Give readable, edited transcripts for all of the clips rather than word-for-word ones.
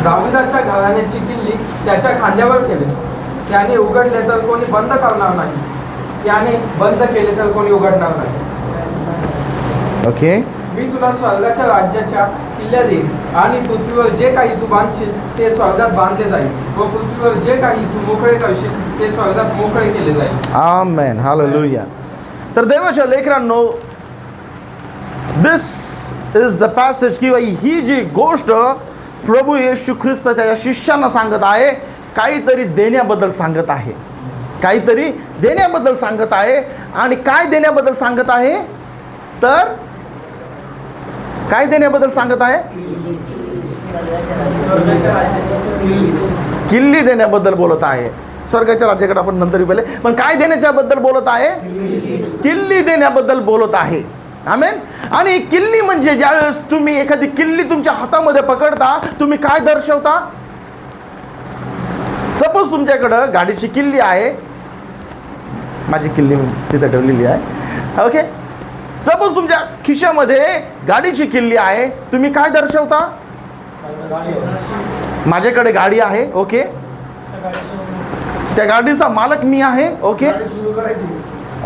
दाविदाच्या घराण्याची किल्ली त्याच्या खांद्यावर ठेवे. त्याने उघडले तर कोणी बंद करणार नाही, त्याने बंद केले तर कोणी उघडणार नाही. ओके. मी तुला स्वर्गाच्या राज्याच्या किल्ल्या देईन आणि पृथ्वीवर जे काही तू बांधशील ते स्वर्गात बांधले जाईल व पृथ्वीवर जे काही तू मोकळे करशील ते स्वर्गात मोकळे केले जाईल. आमेन. हालेलुया. तर देवाच्या लेकरांनो, दिस इज द पॅसेज किंवा ही जी गोष्ट प्रभू येशू ख्रिस्त त्याच्या शिष्यांना सांगत आहे, काहीतरी देण्याबद्दल सांगत आहे, काहीतरी देण्याबद्दल सांगत आहे. आणि काय देण्याबद्दल सांगत आहे? तर काय देण्याबद्दल सांगत आहे? किल्ली देण्याबद्दल बोलत आहे. स्वर्गाच्या राज्याकडे आपण नंतर पाहिले, पण काय देण्याच्याबद्दल बोलत आहे? किल्ली देण्याबद्दल बोलत आहे. आमेन. आणि किल्ली म्हणजे ज्यावेळेस तुम्ही एखादी किल्ली तुमच्या हातामध्ये पकडता, तुम्ही काय दर्शवता? सपोज तुमच्याकडं गाडीची किल्ली आहे, माझी किल्ली तिथे ठेवलेली आहे. ओके. सपोज तुमच्या खिशामध्ये गाडीची किल्ली आहे, तुम्ही काय दर्शवता? माझ्याकडे गाडी आहे. ओके. त्या गाडीचा मालक मी आहे. ओके.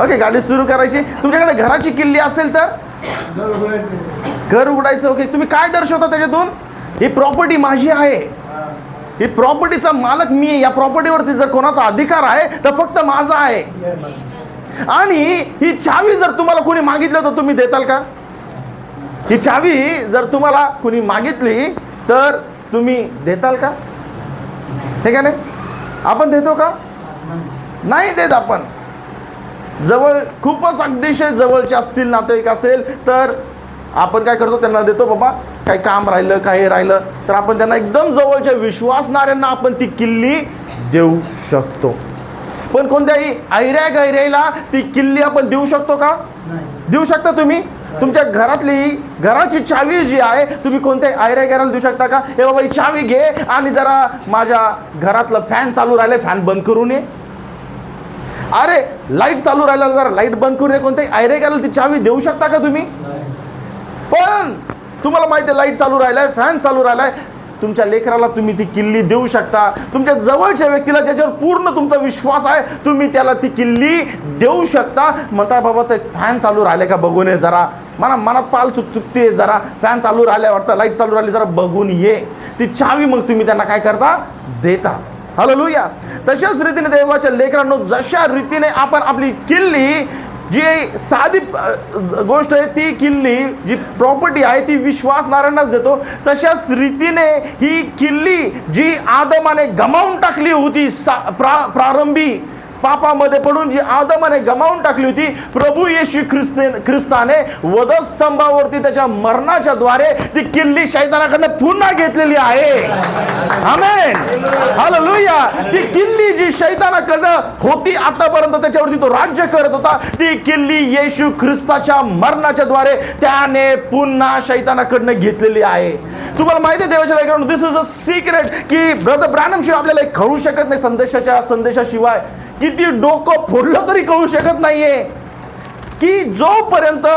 ओके, गाडी सुरू करायची. तुमच्याकडे घराची किल्ली असेल तर घर उघडायचं. ओके. तुम्ही काय दर्शवता त्याच्यातून? ही प्रॉपर्टी माझी आहे, ही प्रॉपर्टीचा मालक मी आहे, या प्रॉपर्टीवरती जर कोणाचा अधिकार आहे तर फक्त माझा आहे. आणि ही चावी जर तुम्हाला कोणी मागितलं तर तुम्ही देताल का? ही चावी जर तुम्हाला कोणी मागितली तर तुम्ही देताल का? हे का नाही? आपण देतो का? नाही देत आपण. जवळ खूपच अगदीशय जवळचे असतील, नातेवाईक असेल तर आपण काय करतो? त्यांना देतो. बाबा काही काम राहिलं, काही राहिलं तर आपण त्यांना एकदम जवळच्या विश्वासणाऱ्यांना आपण ती किल्ली देऊ शकतो. पण कोणत्याही ऐऱ्या गैऱ्याला ती किल्ली आपण देऊ शकतो का? देऊ शकता तुम्ही? तुमच्या घराची चावी जी आहे तुम्ही कोणत्याही ऐऱ्या गैऱ्याला देऊ शकता का? हे बाबा ही चावी घे आणि जरा माझ्या घरातलं फॅन चालू राहिले, फॅन बंद करून ये. अरे लाईट चालू राहिला, जरा लाईट बंद करून ये. कोणत्याही ऐऱ्या गैऱ्याला ती चावी देऊ शकता का तुम्ही? पण तुम्हाला माहिती आहे लाईट चालू राहिलाय, फॅन चालू राहिलाय, तुमच्या लेकराला तुम्ही ती किल्ली देऊ शकता. तुमच्या जवळच्या व्यक्तीला ज्याच्यावर पूर्ण तुमचा विश्वास आहे तुम्ही त्याला ती किल्ली देऊ शकता. म्हणता बाबा ते फॅन चालू राहिले का बघून ये, जरा मनात पाल चुकते, जरा फॅन चालू राहिल्या वाटतं, लाईट चालू राहिली, जरा बघून ये. ती चावी मग तुम्ही त्यांना काय करता? देता. हालेलुया. तशाच रीतीने देवाच्या लेकरांनो, जशा रीतीने आपण आपली किल्ली, जी साधी गोष्ट आहे ती किल्ली, जी प्रॉपर्टी आहे ती विश्वासणाऱ्यांनाच देतो, तशाच रीतीने ही किल्ली जी आदमाने गमावून टाकली होती, प्रारंभी पापामध्ये पडून जी आदमाने गमावून टाकली होती, प्रभू येशू ख्रिस्ताने वधस्तंभावरती त्याच्या मरणाच्या द्वारे ती किल्ली शैतानाकडनं पुन्हा घेतलेली आहे. आमेन. हालेलुया. ती किल्ली जी शैतानाकडनं होती आतापर्यंत, त्याच्यावरती तो राज्य करत होता, ती किल्ली येशू ख्रिस्ताच्या मरणाच्या द्वारे त्याने पुन्हा शैतानाकडनं घेतलेली आहे. तुम्हाला माहिती आहे देवाच्या लेकरांनो, दिस is a secret key brother ब्रॅनम शिवाय आपल्याला कळू शकत नाही. संदेशाशिवाय किती डोकं फोडलं तरी कळू शकत नाहीये, की जोपर्यंत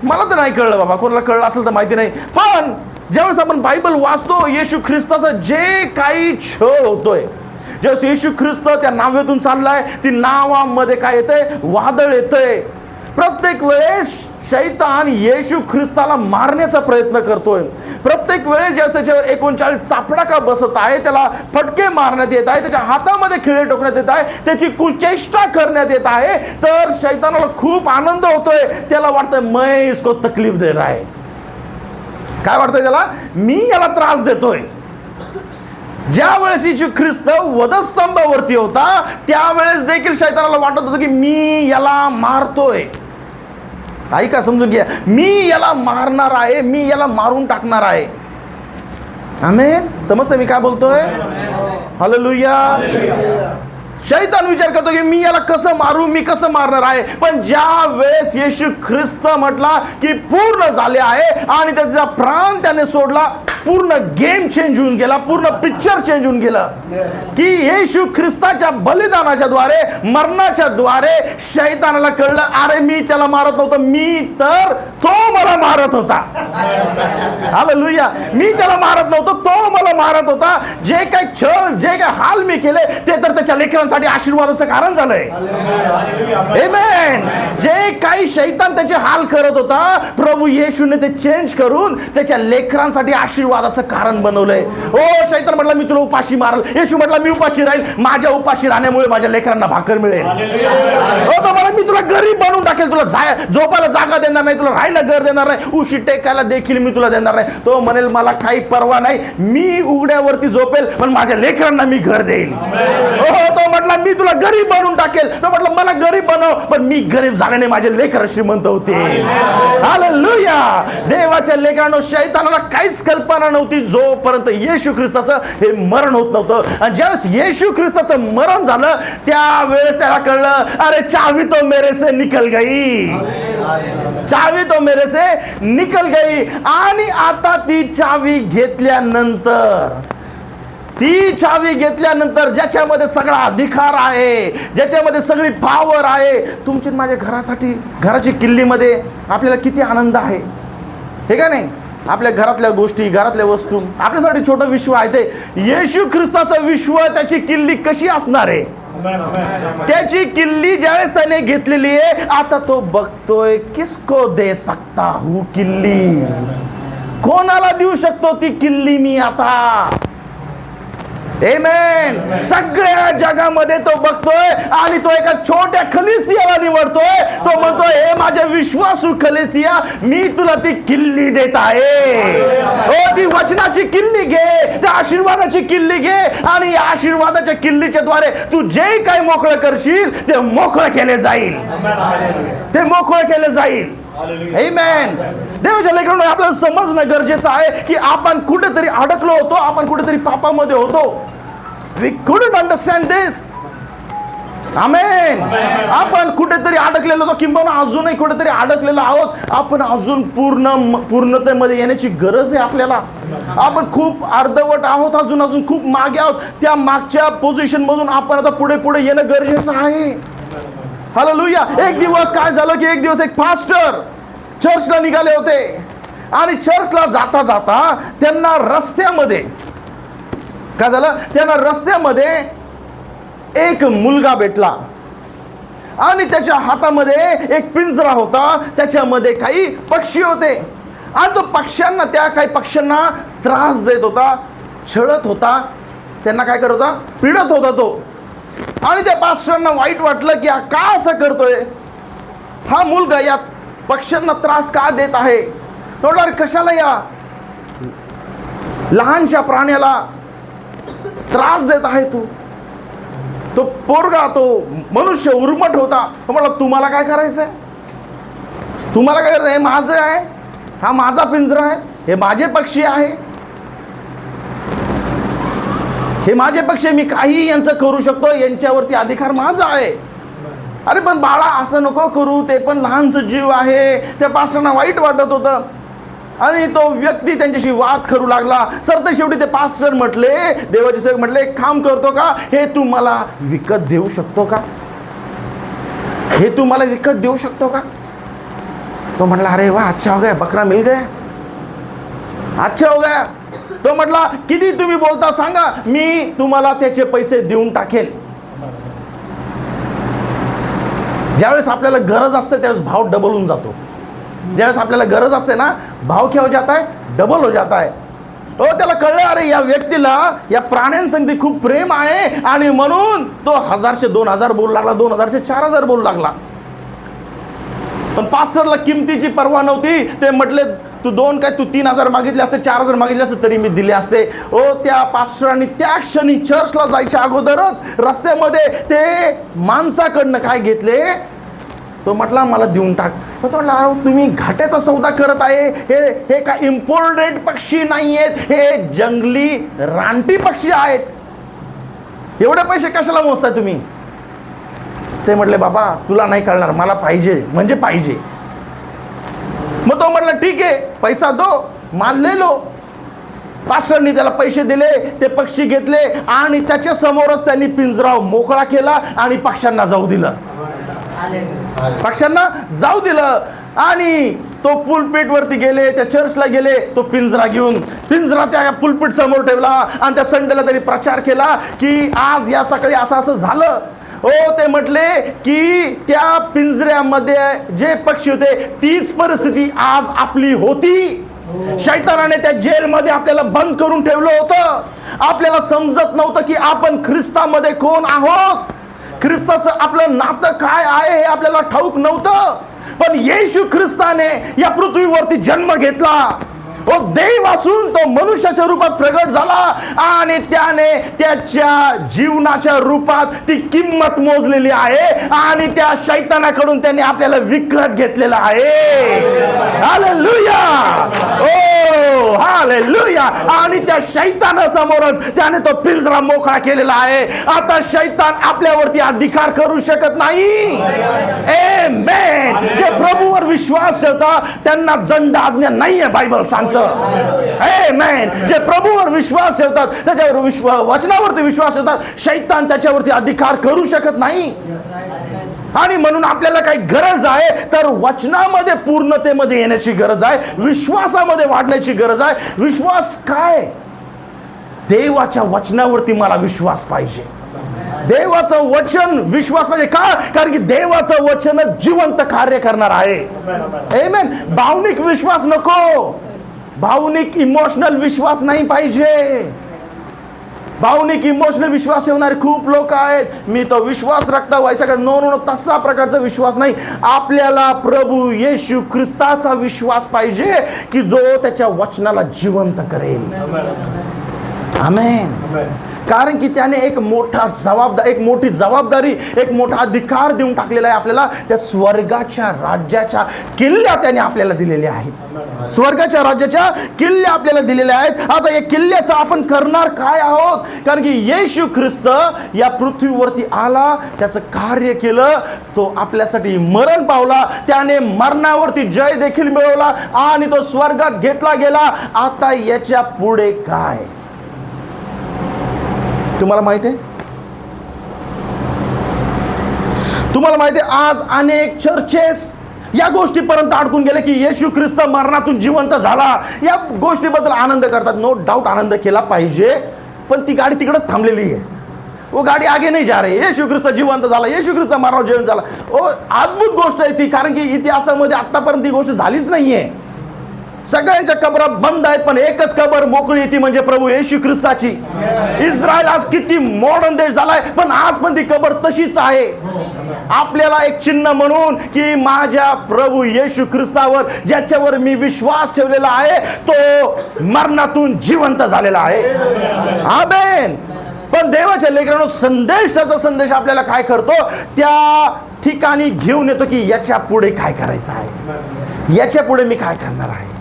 मला तर नाही कळलं बाबा, कोणाला कळलं असेल तर माहिती नाही, पण ज्यावेळेस आपण बायबल वाचतो, येशू ख्रिस्ताचा जे काही छळ होतोय, ज्यावेळेस येशू ख्रिस्त त्या नावेतून चाललाय, ती नावामध्ये काय येतंय? वादळ येतंय. प्रत्येक वेळेस शैतान येशू ख्रिस्ताला मारण्याचा प्रयत्न करतोय. प्रत्येक वेळेस जेव्हा त्याच्यावर 39 चापडाका बसत आहे, त्याला फटके मारण्यात येत आहे, त्याच्या हातामध्ये खिळे टोकण्यात येत आहे, त्याची कुचेष्टा करण्यात येत आहे, तर शैतानाला खूप आनंद होतोय. त्याला वाटतंय मैं इसको तकलीफ दे रहा है. काय वाटतंय त्याला? मी याला त्रास देतोय. ज्या वेळेस येशू ख्रिस्त वधस्तंभावरती होता त्यावेळेस देखील शैतानाला वाटत होतं की मी याला मारतोय. ऐका, समजून घ्या, मी याला मारणार आहे, मी याला मारून टाकणार आहे. आमेन. समजतं मी काय बोलतोय? हालेलुया. शैतान विचार करतो की मी याला कसं मारू, मी कसं मारणार आहे. पण ज्या वेळेस येशू ख्रिस्त म्हटला की पूर्ण झाले आहे आणि त्याचा प्राण त्याने सोडला, पूर्ण गेम चेंज होऊन गेला, पूर्ण पिक्चर चेंज होऊन गेलं. की येशू ख्रिस्ताच्या बलिदानाच्या द्वारे, मरणाच्या द्वारे शैतानाला कळलं, अरे मी त्याला मारत नव्हतं, मी तर तो मला मारत होता. हालेलुया. मी त्याला मारत नव्हतो, तो मला मारत होता, जे काही छळ, जे काही हाल मी केले, ते तर त्याच्या लेकरांसाठी आशीर्वादाचं कारण झालंय. आमेन. जे काही शैतान त्याचे हाल करत होता, प्रभू येशूने ते चेंज करून त्याच्या लेकरांसाठी आशीर्वादाचं कारण बनवलंय. ओ शैतान म्हटलं मी तुला उपाशी मारल, येशू म्हटलं मी उपाशी राहील, माझ्या उपाशी राहण्यामुळे माझ्या लेकरांना भाकर मिळेल. ओ तो मला मी तुला गरीब बनवून टाकेल, तुला झोपायला जागा देणार नाही, तुला राहायला घर देणार नाही, उशी टेकायला देखील मी तुला देणार नाही. तो म्हणेल मला काही परवा नाही, मी उघड्यावरती झोपेल पण माझ्या लेकरांना मी घर देईल. हो तो म्हटला मी तुला गरीब बनवून टाकेल, तो म्हटलं मला गरीब बनव, पण मी गरीब झाल्याने माझे लेकर श्रीमंत होते. हालेलुया. देवाच्या लेकरांनो, शैतानाला काहीच कल्पना नव्हती जोपर्यंत येशू ख्रिस्ताचं हे मरण होत नव्हतं. आणि ज्यावेळेस येशू ख्रिस्ताचं मरण झालं त्यावेळेस त्याला कळलं, अरे चावी तो मेरे से निकल गई, चावी तो मेरे से निकल गई. आणि आता ती चावी घेतल्यानंतर ज्याच्यामध्ये सगळा अधिकार आहे, ज्याच्यामध्ये सगळी पॉवर आहे, तुमची माझ्या घराची किल्लीमध्ये आपल्याला किती आनंद आहे हे का नाही. आपल्या घरातल्या गोष्टी, घरातल्या वस्तू, आपल्यासाठी छोटं विश्व आहे ते. येशू ख्रिस्ताचं विश्व, त्याची किल्ली कशी असणार आहे? त्याची किल्ली ज्यावेळेस त्याने घेतलेली आहे, आता तो बघतोय किसको दे सकता हूं किल्ली, कोणाला देऊ शकतो ती किल्ली मी आता. आमेन. सगळ्या जगामध्ये तो बघतोय आणि तो एका छोट्या कलीसियाला निवडतोय. तो म्हणतोय हे माझ्या विश्वासू कलीसिया, मी तुला ती किल्ली देत आहे. हो ती वचनाची किल्ली घे, त्या आशीर्वादाची किल्ली घे, आणि या आशीर्वादाच्या किल्लीच्या द्वारे तू जे काही मोकळं करशील ते मोकळं केले जाईल, ते मोकळं केले जाईल. आमेन. देवाच्या लेकरांनो, आपल्याला समजणं गरजेचं आहे की आपण कुठेतरी अडकलो होतो, आपण कुठेतरी पापामध्ये होतो. We couldn't understand this. आमेन. आपण कुठेतरी अडकलेलो होतो, किंबहुना अजूनही कुठेतरी अडकलेलो आहोत. आपण अजून पूर्णतेमध्ये येण्याची गरज आहे आपल्याला. आपण खूप अर्धवट आहोत, अजून खूप मागे आहोत. त्या मागच्या पोझिशन मधून आपण आता पुढे येणं गरजेचं आहे. हालेलुया. एक दिवस काय झालं की एक दिवस एक पास्टर चर्चला निघाले होते, आणि चर्चला जाता जाता त्यांना रस्त्यामध्ये काय झालं, त्यांना रस्त्यामध्ये एक मुलगा भेटला, आणि त्याच्या हातामध्ये एक पिंजरा होता, त्याच्यामध्ये काही पक्षी होते, आणि तो काही पक्ष्यांना त्रास देत होता, छळत होता, त्यांना काय करत होता, पीडत होता तो. आणि त्या पास्टरांना वाईट वाटलं की का असं करतोय हा मुलगा, या पक्ष्यांना त्रास का देत आहे. थोडा कशाला या लहानशा प्राण्याला त्रास देत आहे तू. तो पोरगा, तो मनुष्य उर्मट होता. तो म्हणाला तुम्हाला काय करायचंय, तुम्हाला काय करायचं, हे माझं आहे, हा माझा पिंजरा आहे, हे माझे पक्षी आहे, हे माझे पक्षी, मी काही यांचं करू शकतो, यांच्यावरती अधिकार माझा आहे. अरे पण बाळा असं नको करू, ते पण लहानसं जीव आहे. त्या पास्टरना वाईट वाटत होतं, आणि तो व्यक्ती त्यांच्याशी वाद करू लागला. सरते शेवटी ते पास्टर म्हटले, देवाचे सेवक म्हटले, एक काम करतो का, हे तू मला विकत देऊ शकतो का, हे तू मला विकत देऊ शकतो का. तो म्हटला अरे वा, अच्छा हो गया, बकरा मिल गया, अच्छा हो गया. तो म्हटला किती तुम्ही बोलता सांगा, मी तुम्हाला त्याचे पैसे देऊन टाकेल. ज्यावेळेस आपल्याला गरज असते त्यावेळेस भाव डबल होऊन जातो. ज्यावेळेस आपल्याला गरज असते ना, भाव क्या हो जाता है, डबल हो जाता है. हो त्याला कळलं, अरे या व्यक्तीला या प्राण्यांसंगती खूप प्रेम आहे, आणि म्हणून तो 1000 2000 बोलू लागला, 2000 4000 बोलू लागला. पण पास्टरला किमतीची पर्वा नव्हती. ते म्हटले तू 2 काय, तू 3000 मागितले असते, 4000 मागितले असते तरी मी दिले असते. ओ त्या पास्टरांनी त्या क्षणी चर्चला जायच्या अगोदरच रस्त्यामध्ये ते माणसाकडनं काय घेतले, तो म्हटला मला देऊन टाक. तो म्हटला तुम्ही घाट्याचा सौदा करत आहे, हे काय इम्पोर्टेड पक्षी नाही आहेत, हे जंगली रानटी पक्षी आहेत, एवढे पैसे कशाला मोजताय तुम्ही. ते म्हटले बाबा तुला नाही कळणार, मला पाहिजे म्हणजे पाहिजे. मग तो म्हटला ठीक आहे, पैसा दो, माल ले लो. पास्टरनी त्याला पैसे दिले, ते पक्षी घेतले, आणि त्याच्या समोरच त्यांनी पिंजरा मोकळा केला आणि पक्ष्यांना जाऊ दिलं. पक्ष्यांना जाऊ दिलं. आणि तो पुलपीट वरती गेले, त्या चर्चला गेले, तो पिंजरा घेऊन पिंजरा त्या पुलपीट समोर ठेवला आणि त्या संडेला त्यांनी प्रचार केला की आज या सकाळी असं असं झालं. हो, ते म्हटले की त्या पिंजऱ्यामध्ये जे पक्षी होते तीच परिस्थिती आज आपली होती. शैतानाने त्या जेलमध्ये आपल्याला बंद करून ठेवलं होतं. आपल्याला समजत नव्हतं की आपण ख्रिस्तामध्ये कोण आहोत, ख्रिस्ताचं आपलं नातं काय आहे हे आपल्याला ठाऊक नव्हतं. पण येशू ख्रिस्ताने या पृथ्वीवरती जन्म घेतला. तो देव असून तो मनुष्याच्या रूपात प्रगट झाला आणि त्याने त्याच्या जीवनाच्या रूपात ती किंमत मोजलेली आहे आणि त्या शैतानाकडून त्याने आपल्याला विकत घेतलेलं आहे. हालेलुया, ओ हालेलुया. आणि त्या शैतानासमोरच त्याने तो पिंजरा मोकळा केलेला आहे. आता शैतान आपल्यावरती अधिकार करू शकत नाही. आमेन. जे प्रभूवर विश्वास ठेवतात त्यांना दंड आज्ञा नाहीये, बायबल सांगतं. आमेन. जे प्रभूवर विश्वास ठेवतात, त्याच्यावर वचनावरती विश्वास ठेवतात, शैतान त्याच्यावरती अधिकार करू शकत नाही. आणि म्हणून आपल्याला काही गरज आहे तर वचनामध्ये पूर्णतेमध्ये येण्याची गरज आहे, विश्वासामध्ये वाढण्याची गरज आहे. विश्वास काय? देवाच्या वचनावरती मला विश्वास पाहिजे. देवाचं वचन विश्वास पाहिजे. का? कारण की देवाचं वचन जिवंत कार्य करणार आहे. आमेन. भावनिक विश्वास नको, भावनिक इमोशनल विश्वास नाही पाहिजे. भावनिक इमोशनल विश्वास ठेवणारे खूप लोक आहेत. मी तो विश्वास रखता व्हायचा का? नो नो नो, तसा प्रकारचा विश्वास नाही. आपल्याला प्रभू येशू ख्रिस्ताचा विश्वास पाहिजे की जो त्याच्या वचनाला जिवंत करेल. आमेन. कारण की त्याने एक मोठी जबाबदारी, एक मोठा अधिकार देऊन टाकलेला आहे आपल्याला. त्या स्वर्गाच्या राज्याच्या किल्ल्या त्याने आपल्याला दिलेल्या आहेत. स्वर्गाच्या राज्याच्या किल्ल्या आपल्याला दिलेल्या आहेत. आता या किल्ल्याचं आपण करणार काय आहोत? कारण की येशू ख्रिस्त या पृथ्वीवरती आला, त्याचं कार्य केलं, तो आपल्यासाठी मरण पावला, त्याने मरणावरती जय देखील मिळवला आणि तो स्वर्गात घेतला गेला. आता याच्या पुढे काय? तुम्हाला माहिती आहे? तुम्हाला माहिती आहे आज अनेक चर्चेस या गोष्टीपर्यंत अडकून गेले की येशू ख्रिस्त मरणातून जिवंत झाला. या गोष्टीबद्दल आनंद करतात. नो डाऊट आनंद केला पाहिजे, पण ती गाडी तिकडेच थांबलेली आहे. वो गाडी आगे नाही जा रही. येशू ख्रिस्त जिवंत झाला, येशू ख्रिस्त मरणावर जिवंत झाला. ओ अद्भुत गोष्ट आहे ती, कारण की इतिहासामध्ये आतापर्यंत ही गोष्ट झालीच नाहीये. सगळ्यांच्या कबरा बंद आहेत, पण एकच कबर मोकळी ती म्हणजे प्रभू येशू ख्रिस्ताची. इस्रायल आज किती मॉडर्न देश झालाय, पण आज पण ती कबर तशीच आहे. आपल्याला एक चिन्ह म्हणून की माझ्या प्रभू येशू ख्रिस्तावर ज्याच्यावर मी विश्वास ठेवलेला आहे तो मरणातून जिवंत झालेला आहे. आमेन. पण देवाच्या लेकरांनो, संदेशाचा संदेश आपल्याला काय करतो? त्या ठिकाणी घेऊन येतो की याच्या पुढे काय करायचं आहे, याच्या पुढे मी काय करणार आहे.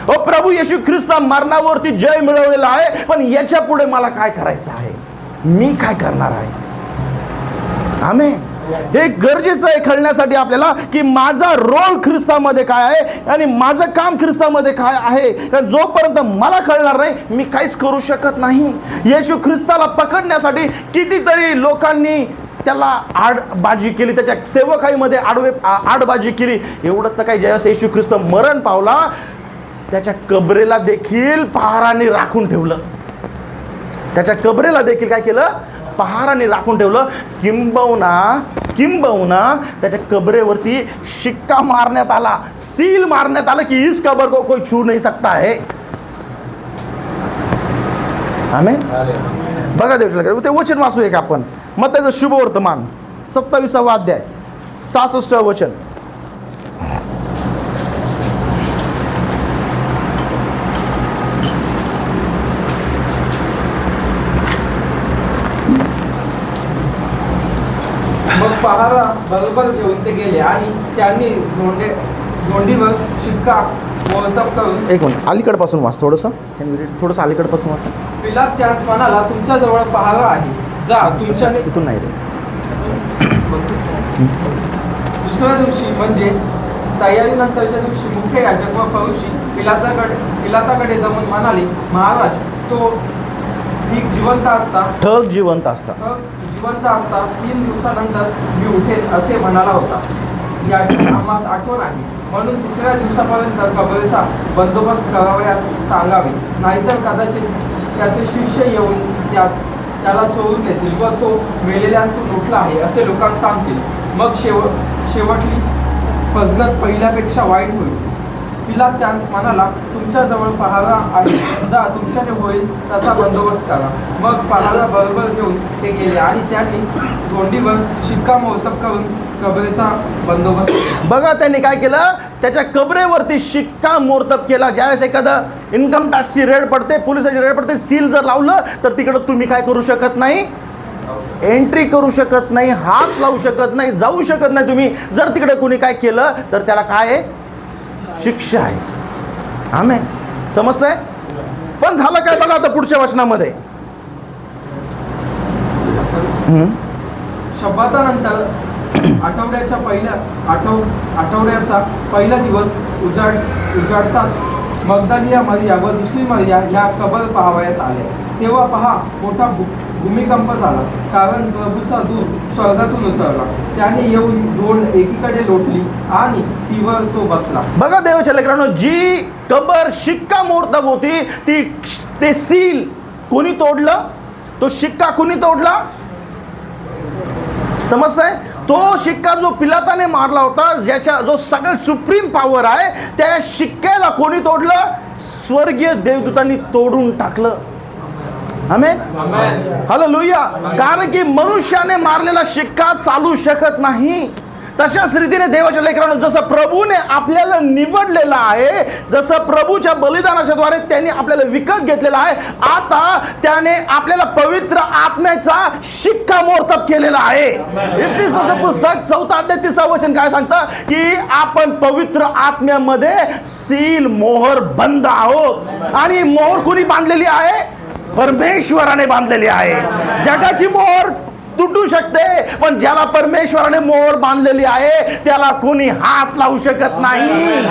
ओ प्रभू येशू ख्रिस्त मरणावरती जय मिळवलेला आहे, पण याच्या पुढे मला काय करायचं आहे, मी काय करणार आहे. आमेन. हे गरजेचं आहे कळण्यासाठी आपल्याला की माझा रोल ख्रिस्तामध्ये काय आहे आणि माझं काम ख्रिस्तामध्ये काय आहे. कारण जोपर्यंत मला कळणार नाही मी काहीच करू शकत नाही. येशू ख्रिस्ताला पकडण्यासाठी कितीतरी लोकांनी त्याला आडबाजी केली, त्याच्या सेवकाईमध्ये आडबाजी केली. एवढंच तर काही, ज्यावेळेस येशू ख्रिस्त मरण पावला त्याच्या कबरेला देखील पहाराने राखून ठेवलं. त्याच्या कबरेला देखील काय केलं? पहाराने राखून ठेवलं. किंबहुना त्याच्या कबरेवरती शिक्का मारण्यात आला, सील मारण्यात आलं की इस कबर को कोई छू नहीं सकता है. आमेन. बघा देवच्या ते वचन वाचू एक आपण. मग त्याचं शुभवर्तमान 27वा अध्याय 66 वचन. मग पहारा बरोबर घेऊन ते गेले आणि त्यांनी धोंडीवर शिक्का मोहतब करून. एक मिनिट, अलीकडपासून वाच थोडंसं अलीकडपासून वाचा. पिलात त्याच म्हणाला, तुमच्याजवळ पहारा आहे, जा तुमच्याने. इथून नाही रे. दुसऱ्या दिवशी म्हणजे तयारीनंतरच्या दिवशी मुख्य याजक व फरीसी पिलाताकडे जाऊन म्हणाले, महाराज, तो ठीक जिवंत असता 3 दिवसानंतर मी उठेल असे म्हणाला होता. याची आम्हास आठवण आहे. म्हणून तिसऱ्या दिवसापर्यंत कबरेचा बंदोबस्त करावयास सांगावे, नाहीतर कदाचित त्याचे शिष्य येऊन त्याला चोरून घेतील व तो मेलेल्यांतून उठला आहे असे लोकांना सांगतील. मग शेवटली फजगत पहिल्यापेक्षा वाईट होईल. पिलात त्यांस म्हणाला, तुमच्याजवळ पहारा आहे, जा तुमच्याने होईल तसा बंदोबस्त करा. मग पहारा बरोबर घेऊन ते गेले आणि त्यांनी तोंडीवर शिक्कामोर्तब करून कबरेचा बंदोबस्त केला. बघा त्यांनी काय केलं, त्याच्या कबरेवरती शिक्कामोर्तब केला. ज्यावेळेस एखादं इन्कम टॅक्सची रेड पडते, पोलिसाची रेड पडते, सील जर लावलं तर तिकडं तुम्ही काय करू शकत नाही, एंट्री करू शकत नाही, हात लावू शकत नाही, जाऊ शकत नाही तुम्ही. जर तिकडे कोणी काय केलं तर त्याला काय आहे, शिक्षा आहे. आमेन. समजतंय? पण झालं काय बघा आता पुढच्या वचनामध्ये. शब्बातानंतर आठवड्याचा पहिला दिवस उजाडताच मगदलिया मरिया व दुसरी मरिया ह्या कबर पाहावयास आल्या. तेव्हा पहा, मोठा भूमिकंप झाला, कारण प्रभूचा दूत स्वर्गातून उतरला. त्याने येऊन दोंड एकीकडे लोटली आणि तीवर तो बसला. बघा देवाच्या लेकरांनो, जी कबर शिक्कामोर्तब होती ते सील कोणी तोडलं, तो शिक्का कोणी तोडला. समजतंय? तो शिक्का जो पिलाताने मारला होता, ज्याच्या जो सगळ्यात सुप्रीम पॉवर आहे, त्या शिक्क्याला कोणी तोडलं, स्वर्गीय देवदूतांनी तोडून टाकलं. आमेन. हालेलुया. कारण की मनुष्याने मारलेला शिक्का चालू शकत नाही. तशाच रीतीने देवाच्या लेकरांनो, जसं प्रभूने आपल्याला निवडलेलं आहे, जसं प्रभूच्या बलिदानाच्या द्वारे त्यांनी आपल्याला विकत घेतलेलं आहे, आता त्याने आपल्याला पवित्र आत्म्याचा शिक्कामोर्तब केलेला आहे. इफिसचं पुस्तक 4 अध्याय 30 वचन काय सांगतं, की आपण पवित्र आत्म्यामध्ये सील, मोहर बंद आहोत. आणि मोहर कोणी बांधलेली आहे, परमेश्वराने बांधलेली आहे. जगाची मोहर तुटू शकते, पण ज्याला परमेश्वराने मोहर बांधलेली आहे त्याला कोणी हात लावू शकत नाही.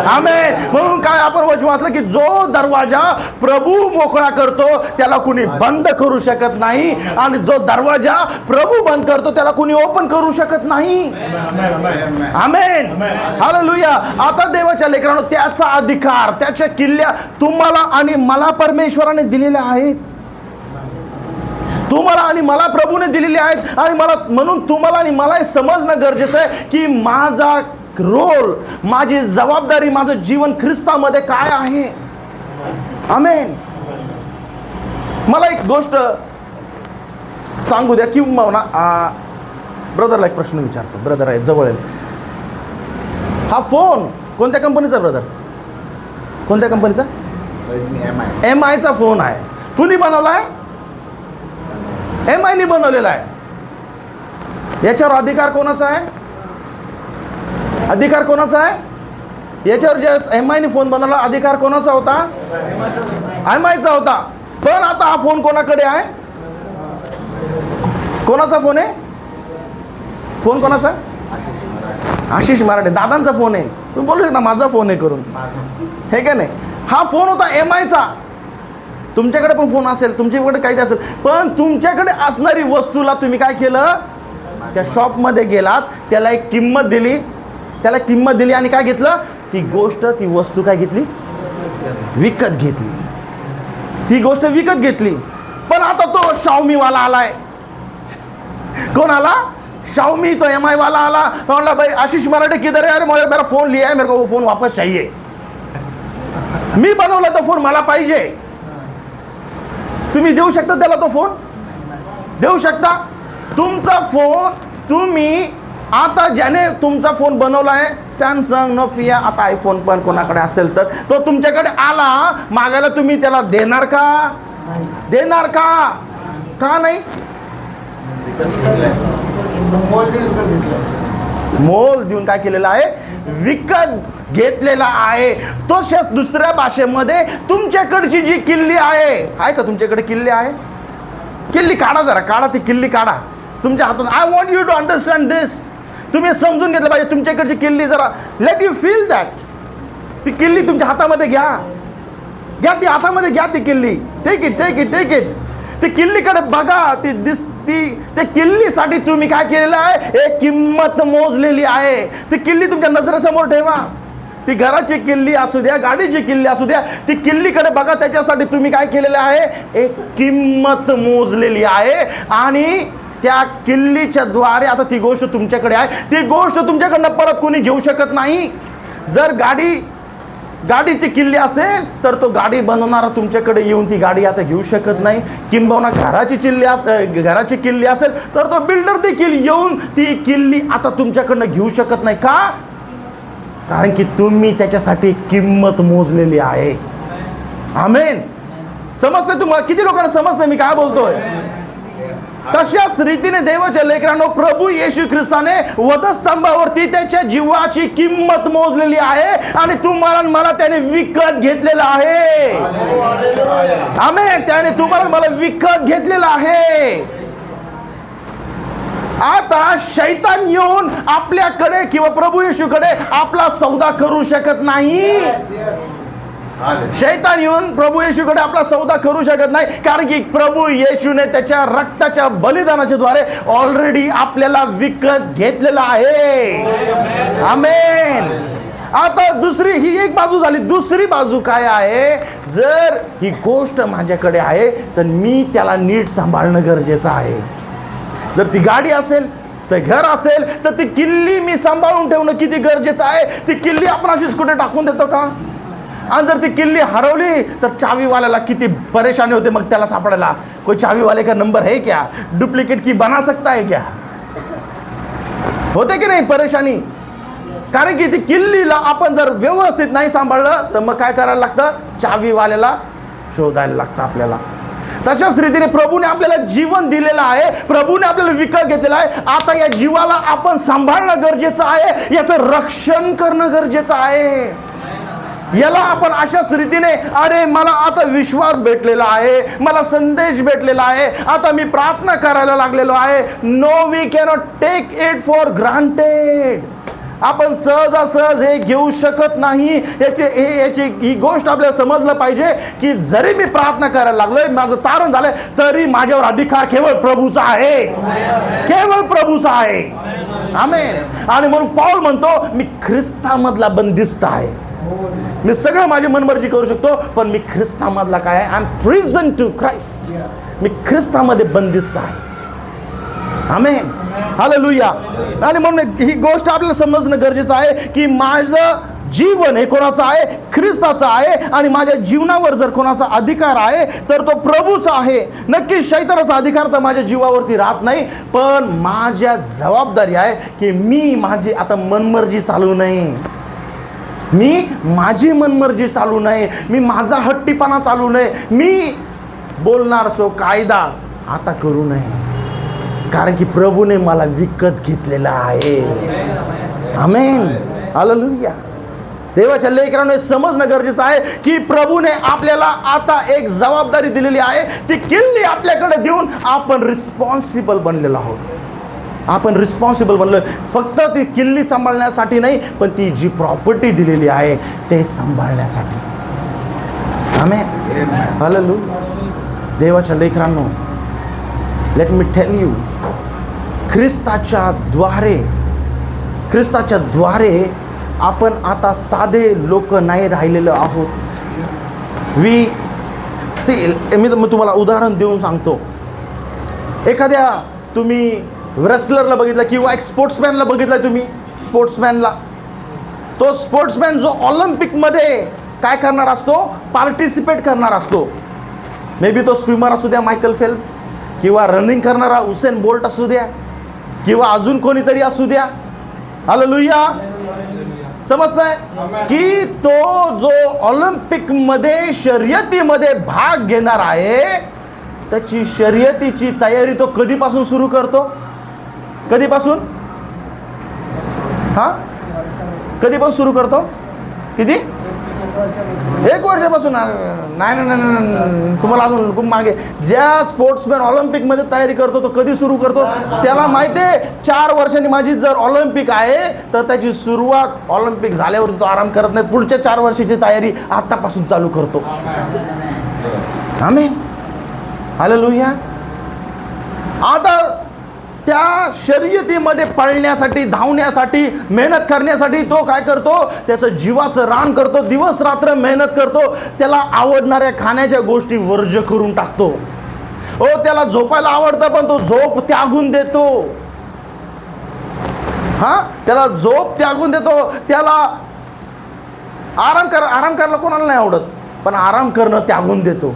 आमेन. म्हणून काय आपण वचन वाचलं, की जो दरवाजा प्रभू मोकळा करतो त्याला कोणी बंद करू शकत नाही, आणि जो दरवाजा प्रभू बंद करतो त्याला कोणी ओपन करू शकत नाही. आमेन. हालेलुया. आता देवाच्या लेकरांनो, त्याचा अधिकार, त्याच्या किल्ल्या तुम्हाला आणि मला परमेश्वराने दिलेल्या आहेत. तुम्हाला आणि मला प्रभूने दिलेली आहेत. आणि म्हणून तुम्हाला आणि मला हे समजणं गरजेचं आहे की माझा रोल, माझी जबाबदारी, माझं जीवन ख्रिस्तामध्ये काय आहे. आमेन. मला एक गोष्ट सांगू द्या, की ब्रदरला एक प्रश्न विचारतो. ब्रदर आहे जवळ आहे. हा फोन कोणत्या कंपनीचा ब्रदर, कोणत्या कंपनीचा? MI चा फोन आहे. कुणी बनवला आहे? MI ने बनवलेला आहे. याच्यावर अधिकार कोणाचा आहे? अधिकार कोणाचा आहे? याच्यावर जे MI ने फोन बनवला, अधिकार कोणाचा होता? MI चा होता. पण आता हा फोन कोणाकडे आहे? कोणाचा फोन आहे? फोन कोणाचा? आशिष मराठे. दादांचा फोन आहे. तुम्ही बोलू शकता माझा फोन आहे करून, हे का नाही? हा फोन होता MI चा. तुमच्याकडे पण फोन असेल, तुमच्याकडे काही असेल, पण तुमच्याकडे असणारी वस्तूला तुम्ही काय केलं, त्या शॉपमध्ये गेलात, त्याला एक किंमत दिली, त्याला किंमत दिली आणि काय घेतलं, ती गोष्ट, ती वस्तू काय घेतली, विकत घेतली. ती गोष्ट विकत घेतली. पण आता तो Xiaomi वाला आलाय. कोण आला? Xiaomi. तो MI वाला आला. तो म्हणला, भाई आशीष मराठे किधर है? अरे मेरा फोन लिया है, मेरे को वो फोन वापस चाहिए. मी बनवला तो फोन, मला पाहिजे. तुम्ही देऊ शकता त्याला तो फोन? देऊ शकता? तुमचा फोन तुम्ही आता ज्याने तुमचा फोन बनवला आहे, सॅमसंग, नोकिया, आता आयफोन पण कोणाकडे असेल तर तो तुमच्याकडे आला मागायला, तुम्ही त्याला देणार का? देणार का? का नाही? मोल देऊन काय केलेलं आहे, विकत घेतलेला आहे. तो दुसऱ्या भाषेमध्ये तुमच्याकडची जी किल्ली आहे का? तुमच्याकडे किल्ली आहे? किल्ली काढा, जरा काढा ती किल्ली, काढा तुमच्या हातात. I want you to understand this. तुम्ही समजून घेतलं पाहिजे तुमच्याकडची किल्ली. जरा लेट यू फील दॅट. ती किल्ली तुमच्या हातामध्ये घ्या, घ्या ती हातामध्ये, घ्या ती किल्ली. Take it, take it, take it. ती किल्लीकडे बघा, त्या किल्लीसाठी तुम्ही काय केलेलं आहे, एक किंमत मोजलेली आहे. ती किल्ली तुमच्या नजरेसमोर ठेवा. ती घराची किल्ली असू द्या, गाडीची किल्ली असू द्या, ती किल्लीकडे बघा. त्याच्यासाठी तुम्ही काय केलेलं आहे, एक किंमत मोजलेली आहे. आणि त्या किल्लीच्या द्वारे आता ती गोष्ट तुमच्याकडे आहे. ती गोष्ट तुमच्याकडनं परत कोणी घेऊ शकत नाही. जर गाडीची किल्ली असेल तर तो गाडी बनवणारा तुमच्याकडे येऊन ती गाडी आता घेऊ शकत नाही. किंबहुना घराची किल्ली असेल तर तो बिल्डर देखील येऊन ती किल्ली आता तुमच्याकडनं घेऊ शकत नाही. का? कारण की तुम्ही त्याच्यासाठी किंमत मोजलेली आहे. आमेन. समजतंय तुम्हाला? किती लोकांना समजतंय मी काय बोलतोय? तशाच रीतीने देवाच्या लेकरांनो, प्रभू येशू ख्रिस्ताने वधस्तंभावरती त्याच्या जीवाची किंमत मोजलेली आहे आणि तुम्हाला मला त्याने विकत घेतलेलं आहे. आमेन. त्याने तुम्हाला मला विकत घेतलेलं आहे. आता शैतान येऊन आपल्याकडे किंवा प्रभू येशूकडे आपला सौदा करू शकत नाही. शैतान येऊन प्रभू येशूकडे आपला सौदा करू शकत नाही. कारण की प्रभू येशूने त्याच्या रक्ताच्या बलिदानाच्या द्वारे ऑलरेडी आपल्याला विकत घेतलेला आहे. आमेन. आता दुसरी ही एक बाजू झाली. दुसरी बाजू काय आहे? जर ही गोष्ट माझ्याकडे आहे तर मी त्याला नीट सांभाळणं गरजेचं आहे. जर ती गाडी असेल, तर घर असेल, तर ती किल्ली मी सांभाळून ठेवणं किती गरजेचं आहे. ती किल्ली आपण अशीच कुठे टाकून देतो का? आणि जर ती किल्ली हरवली तर चावीवाल्याला किती परेशानी होते मग त्याला सापडायला. कोई चावी वाले का नंबर है क्या? डुप्लीकेट की बना सकता है क्या? होते की नाही परेशानी? कारण की ती किल्लीला आपण जर व्यवस्थित नाही सांभाळलं तर मग काय करायला लागतं? चावीवाल्याला शोधायला लागतं आपल्याला. तशाच रीतीने प्रभूने आपल्याला जीवन दिलेलं आहे. प्रभूने आपल्याला विकत घेतलेला आहे. आता या जीवाला आपण सांभाळणं गरजेचं आहे. याचं रक्षण करणं गरजेचं आहे. याला आपण अशाच रीतीने, अरे मला आता विश्वास भेटलेला आहे, मला संदेश भेटलेला आहे, आता मी प्रार्थना करायला लागलेलो आहे. No, we cannot take it for granted. आपण सहजासहज हे घेऊ शकत नाही. ही गोष्ट आपल्याला समजलं पाहिजे की जरी मी प्रार्थना करायला लागलोय, माझं तारण झालंय, तरी माझ्यावर अधिकार केवळ प्रभूचा आहे. केवळ प्रभूचा आहे. आमेन. आणि म्हणून पौल म्हणतो, मी ख्रिस्तामधला बंदिस्त आहे. मी सगळं माझी मनमर्जी करू शकतो, पण मी ख्रिस्तामधला काय आहे? I am prison to Christ. मी ख्रिस्तामध्ये बंदिस्त आहे. आमेन. हालेलुया. आणि म्हणून ही गोष्ट आपल्याला समजणं गरजेचं आहे की माझं जीवन हे कोणाचं आहे? ख्रिस्ताचं आहे. आणि माझ्या जीवनावर जर कोणाचा अधिकार आहे तर तो प्रभूचा आहे. नक्कीच शैतानाचा अधिकार तर माझ्या जीवावरती राहत नाही, पण माझ्या जबाबदारी आहे की मी माझी आता मनमर्जी चालू नये. मी माझी मनमर्जी चालू नये. मी माझा हट्टीपणा चालू नये. मी बोलणार सो कायदा आता करू नये. कारण की प्रभूने मला विकत घेतलेला आहे. आमेन. हालेलुया. देवाच्या लेकरांनो, समजणं गरजेचं आहे की प्रभूने आपल्याला आता एक जबाबदारी दिलेली आहे. ती किल्ली आपल्याकडे देऊन आपण रिस्पॉन्सिबल बनलेलो आहोत. आपण रिस्पॉन्सिबल बनलो फक्त ती किल्ली सांभाळण्यासाठी नाही, पण ती जी प्रॉपर्टी दिलेली आहे ते सांभाळण्यासाठी. आमेन. हालेलुया. देवाच्या लेकरांनो, लेट मी टेल यू, ख्रिस्ताच्या द्वारे आपण आता साधे लोक नाही राहिलेलो आहोत. मी तुम्हाला उदाहरण देऊन सांगतो. एखाद्या तुम्ही रेसलरला बघितलं किंवा एक स्पोर्ट्समॅनला बघितलं तुम्ही. स्पोर्ट्समॅनला, तो स्पोर्ट्समॅन जो ऑलिम्पिकमध्ये काय करणार असतो? पार्टिसिपेट करणार असतो. मे बी तो स्विमर असू द्या, मायकल फेल्प्स, किंवा रनिंग करणारा हुसेन बोल्ट असू द्या, किंवा अजून कोणीतरी असू द्या. हालेलुया. समजताय की तो जो ऑलिम्पिकमध्ये शर्यतीमध्ये भाग घेणार आहे, त्याची शर्यतीची तयारी तो कधीपासून सुरू करतो? कधीपासून? कधीपासून सुरू करतो? किती? 1 वर्षापासून? नाही, तुम्हाला अजून खूप मागे. ज्या स्पोर्ट्समॅन ऑलिम्पिकमध्ये तयारी करतो तो कधी सुरू करतो? त्याला माहिती आहे 4 वर्षांनी माझी जर ऑलिम्पिक आहे तर त्याची सुरुवात ऑलिम्पिक झाल्यावरती तो आराम करत नाही. पुढच्या 4 वर्षाची तयारी आतापासून चालू करतो. आमेन. हालेलुया. आता त्या शर्यतीमध्ये पळण्यासाठी, धावण्यासाठी, मेहनत करण्यासाठी तो काय करतो, त्याचं जीवाचं रान करतो, दिवस रात्र मेहनत करतो, त्याला आवडणाऱ्या खाण्याच्या गोष्टी वर्ज्य करून टाकतो. हो, त्याला झोपायला आवडतं पण तो झोप त्यागून देतो. त्याला झोप त्यागून देतो. त्याला आराम करायला कोणाला नाही आवडत, पण आराम करणं त्यागून देतो.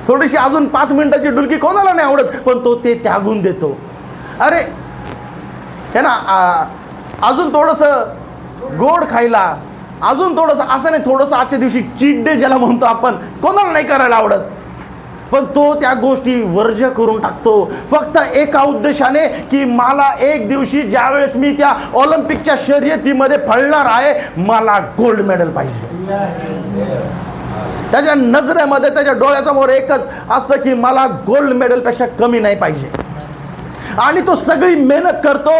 थोडीशी अजून 5 मिनिटाची डुलकी कोणाला नाही आवडत, पण तो ते त्यागून देतो. अरे हे ना, अजून थोडंसं गोड खायला, अजून थोडंसं असं नाही, थोडंसं आजच्या दिवशी चीट डे ज्याला म्हणतो आपण, कोणाला नाही करायला आवडत, पण तो त्या गोष्टी वर्ज्य करून टाकतो. फक्त एका उद्देशाने की मला एक दिवशी ज्यावेळेस मी त्या ऑलिम्पिकच्या शर्यतीमध्ये पळणार आहे, मला गोल्ड मेडल पाहिजे. त्याच्या नजरेमध्ये, त्याच्या डोळ्यासमोर एकच असतं की मला गोल्ड मेडलपेक्षा कमी नाही पाहिजे. आणि तो सगळी मेहनत करतो,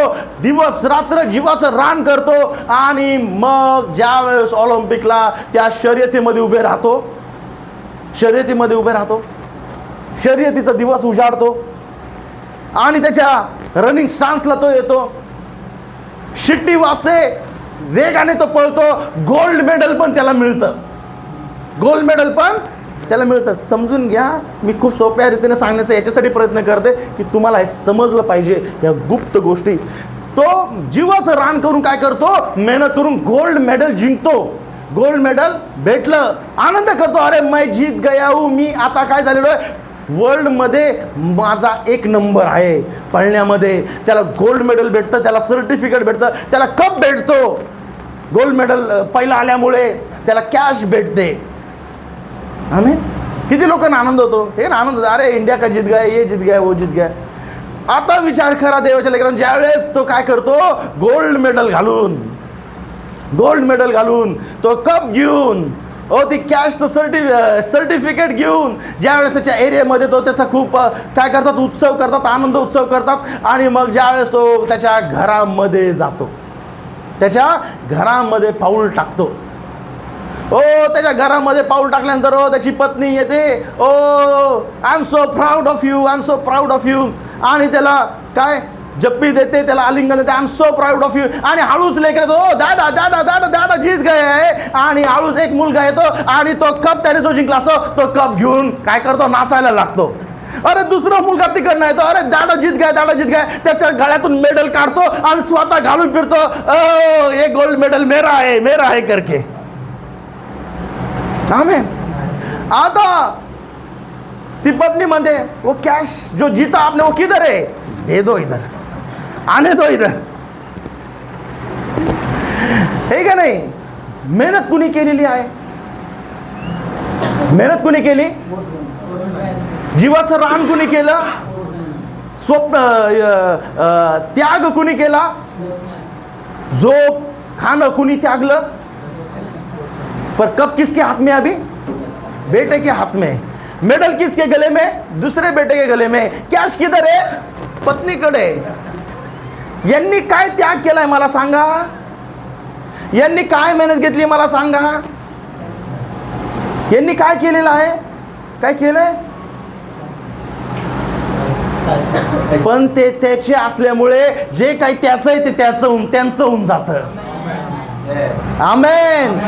दिवस रात्र जीवाचं रान करतो, आणि मग ज्या वेळेस ऑलिम्पिकला त्या शर्यतीमध्ये उभे राहतो, शर्यतीचा दिवस उजाडतो, आणि त्याच्या रनिंग स्टान्सला तो येतो, शिट्टी वाजते, वेगाने तो पळतो, गोल्ड मेडल पण त्याला मिळतं. समजून घ्या, मी खूप सोप्या रीतीने सांगण्याचा याच्यासाठी प्रयत्न करते की तुम्हाला हे समजलं पाहिजे या गुप्त गोष्टी. तो जीवाचं रान करून काय करतो, मेहनत करून गोल्ड मेडल जिंकतो. गोल्ड मेडल भेटलं, आनंद करतो, अरे मैं जीत गया हूं, मी आता काय झालेलो आहे, वर्ल्ड मध्ये माझा 1 नंबर आहे पळण्यामध्ये. त्याला गोल्ड मेडल भेटतं, त्याला सर्टिफिकेट भेटतं, त्याला कप भेटतो. गोल्ड मेडल पहिला आल्यामुळे त्याला कॅश भेटते. आम्ही किती लोकांना आनंद होतो, हे ना आनंद, अरे इंडिया का जीत गया, ये जीत गया, वो जीत गया. आता विचार करा देवाच्या लेकरांनो, ज्यावेळेस तो काय करतो, गोल्ड मेडल घालून तो कप घेऊन, ती कॅशचं सर्टिफिकेट घेऊन, ज्यावेळेस त्याच्या एरियामध्ये तो त्याचा खूप काय करतात, उत्सव करतात, आनंद उत्सव करतात. आणि मग ज्यावेळेस तो त्याच्या घरामध्ये जातो, त्याच्या घरामध्ये पाऊल टाकतो, त्याच्या घरामध्ये पाऊल टाकल्यानंतर त्याची पत्नी येते, I am so proud of you, आणि त्याला काय जप्पी देते, त्याला आलिंगन देते, I am so proud of you. आणि हळूच लेकरं, दादा जीत गए आहे, आणि हळूच एक मुलगा येतो, आणि तो कप त्याने जो जिंकला असतो, तो कप घेऊन काय करतो, नाचायला लागतो. अरे दुसरा मुलगा तिकडनं येतो, अरे दादा जीत गया, त्याच्या गळ्यातून मेडल काढतो आणि स्वतः घालून फिरतो, ये गोल्ड मेडल मेरा है करके. आमेन. आता ती पत्नी म्हणते, वो कैश जो जीता आपने वो किधर है, दे दो इधर, आने दो इधर. हे का नाही, मेहनत कुणी केलेली आहे, जीवाचं रान कुणी केलं, स्वप्न त्याग कुणी केला, झोप खाणं कुणी त्यागलं. पर कप किसके हाथ में, अभी बेटे के हाथ में. मेडल किसके गले में, दूसरे बेटे के गले में. कॅश किधर आहे, पत्नीकडे. यांनी काय त्याग केलाय मला सांगा, यांनी काय मेहनत घेतली मला सांगा, यांनी काय केलेलं आहे, काय केलंय, पण ते त्याचे असल्यामुळे जे काही त्याचं आहे ते त्यांचं होऊन जातं. आमेन.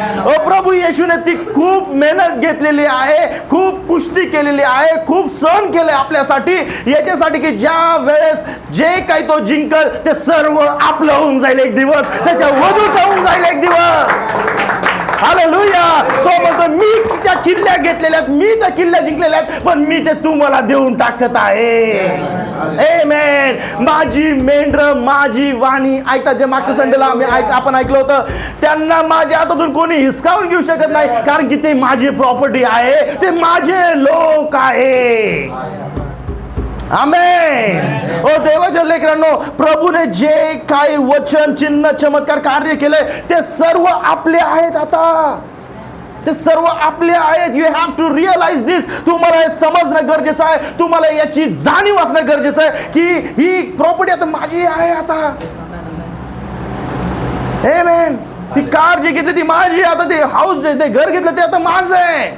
प्रभू येशूने ती खूप मेहनत घेतलेली आहे, खूप कुस्ती केलेली आहे, खूप सहन केले आपल्यासाठी, याच्यासाठी की ज्या वेळेस जे काही तो जिंकल ते सर्व आपलं होऊन जाईल एक दिवस, त्याच्या वधूचं होऊन जाईल एक दिवस. हालेलुया. तो म्हणतो, मी त्या किल्ल्या घेतलेल्या आहेत, मी त्या किल्ल्या जिंकलेल्या आहेत, पण मी ते तुम्हाला देऊन टाकत आहे. आमेन. माझी मेंढर, माझी वाणी, ऐकता जे मागच्या संडेला आपण ऐकलं होतं, त्यांना माझ्या हातातून कोणी हिसकावून घेऊ शकत नाही, कारण की ते माझी प्रॉपर्टी आहे, ते माझे लोक आहे. आमेन. देवाच्या लेकरांनो, प्रभूने जे काही वचन, चिन्ह, चमत्कार कार्य केले ते सर्व आपले आहेत. आता ते सर्व आपले आहेत. यू हॅव टू रिअलाइज दिस. तुम्हाला हे समजणं गरजेचं आहे, तुम्हाला याची जाणीव असणं गरजेचं आहे की ही प्रॉपर्टी आता माझी आहे. आता आमेन. ती कार जी घेतली ती माझी, आता ते हाऊस जे ते घर घेतलं ते आता माझं आहे.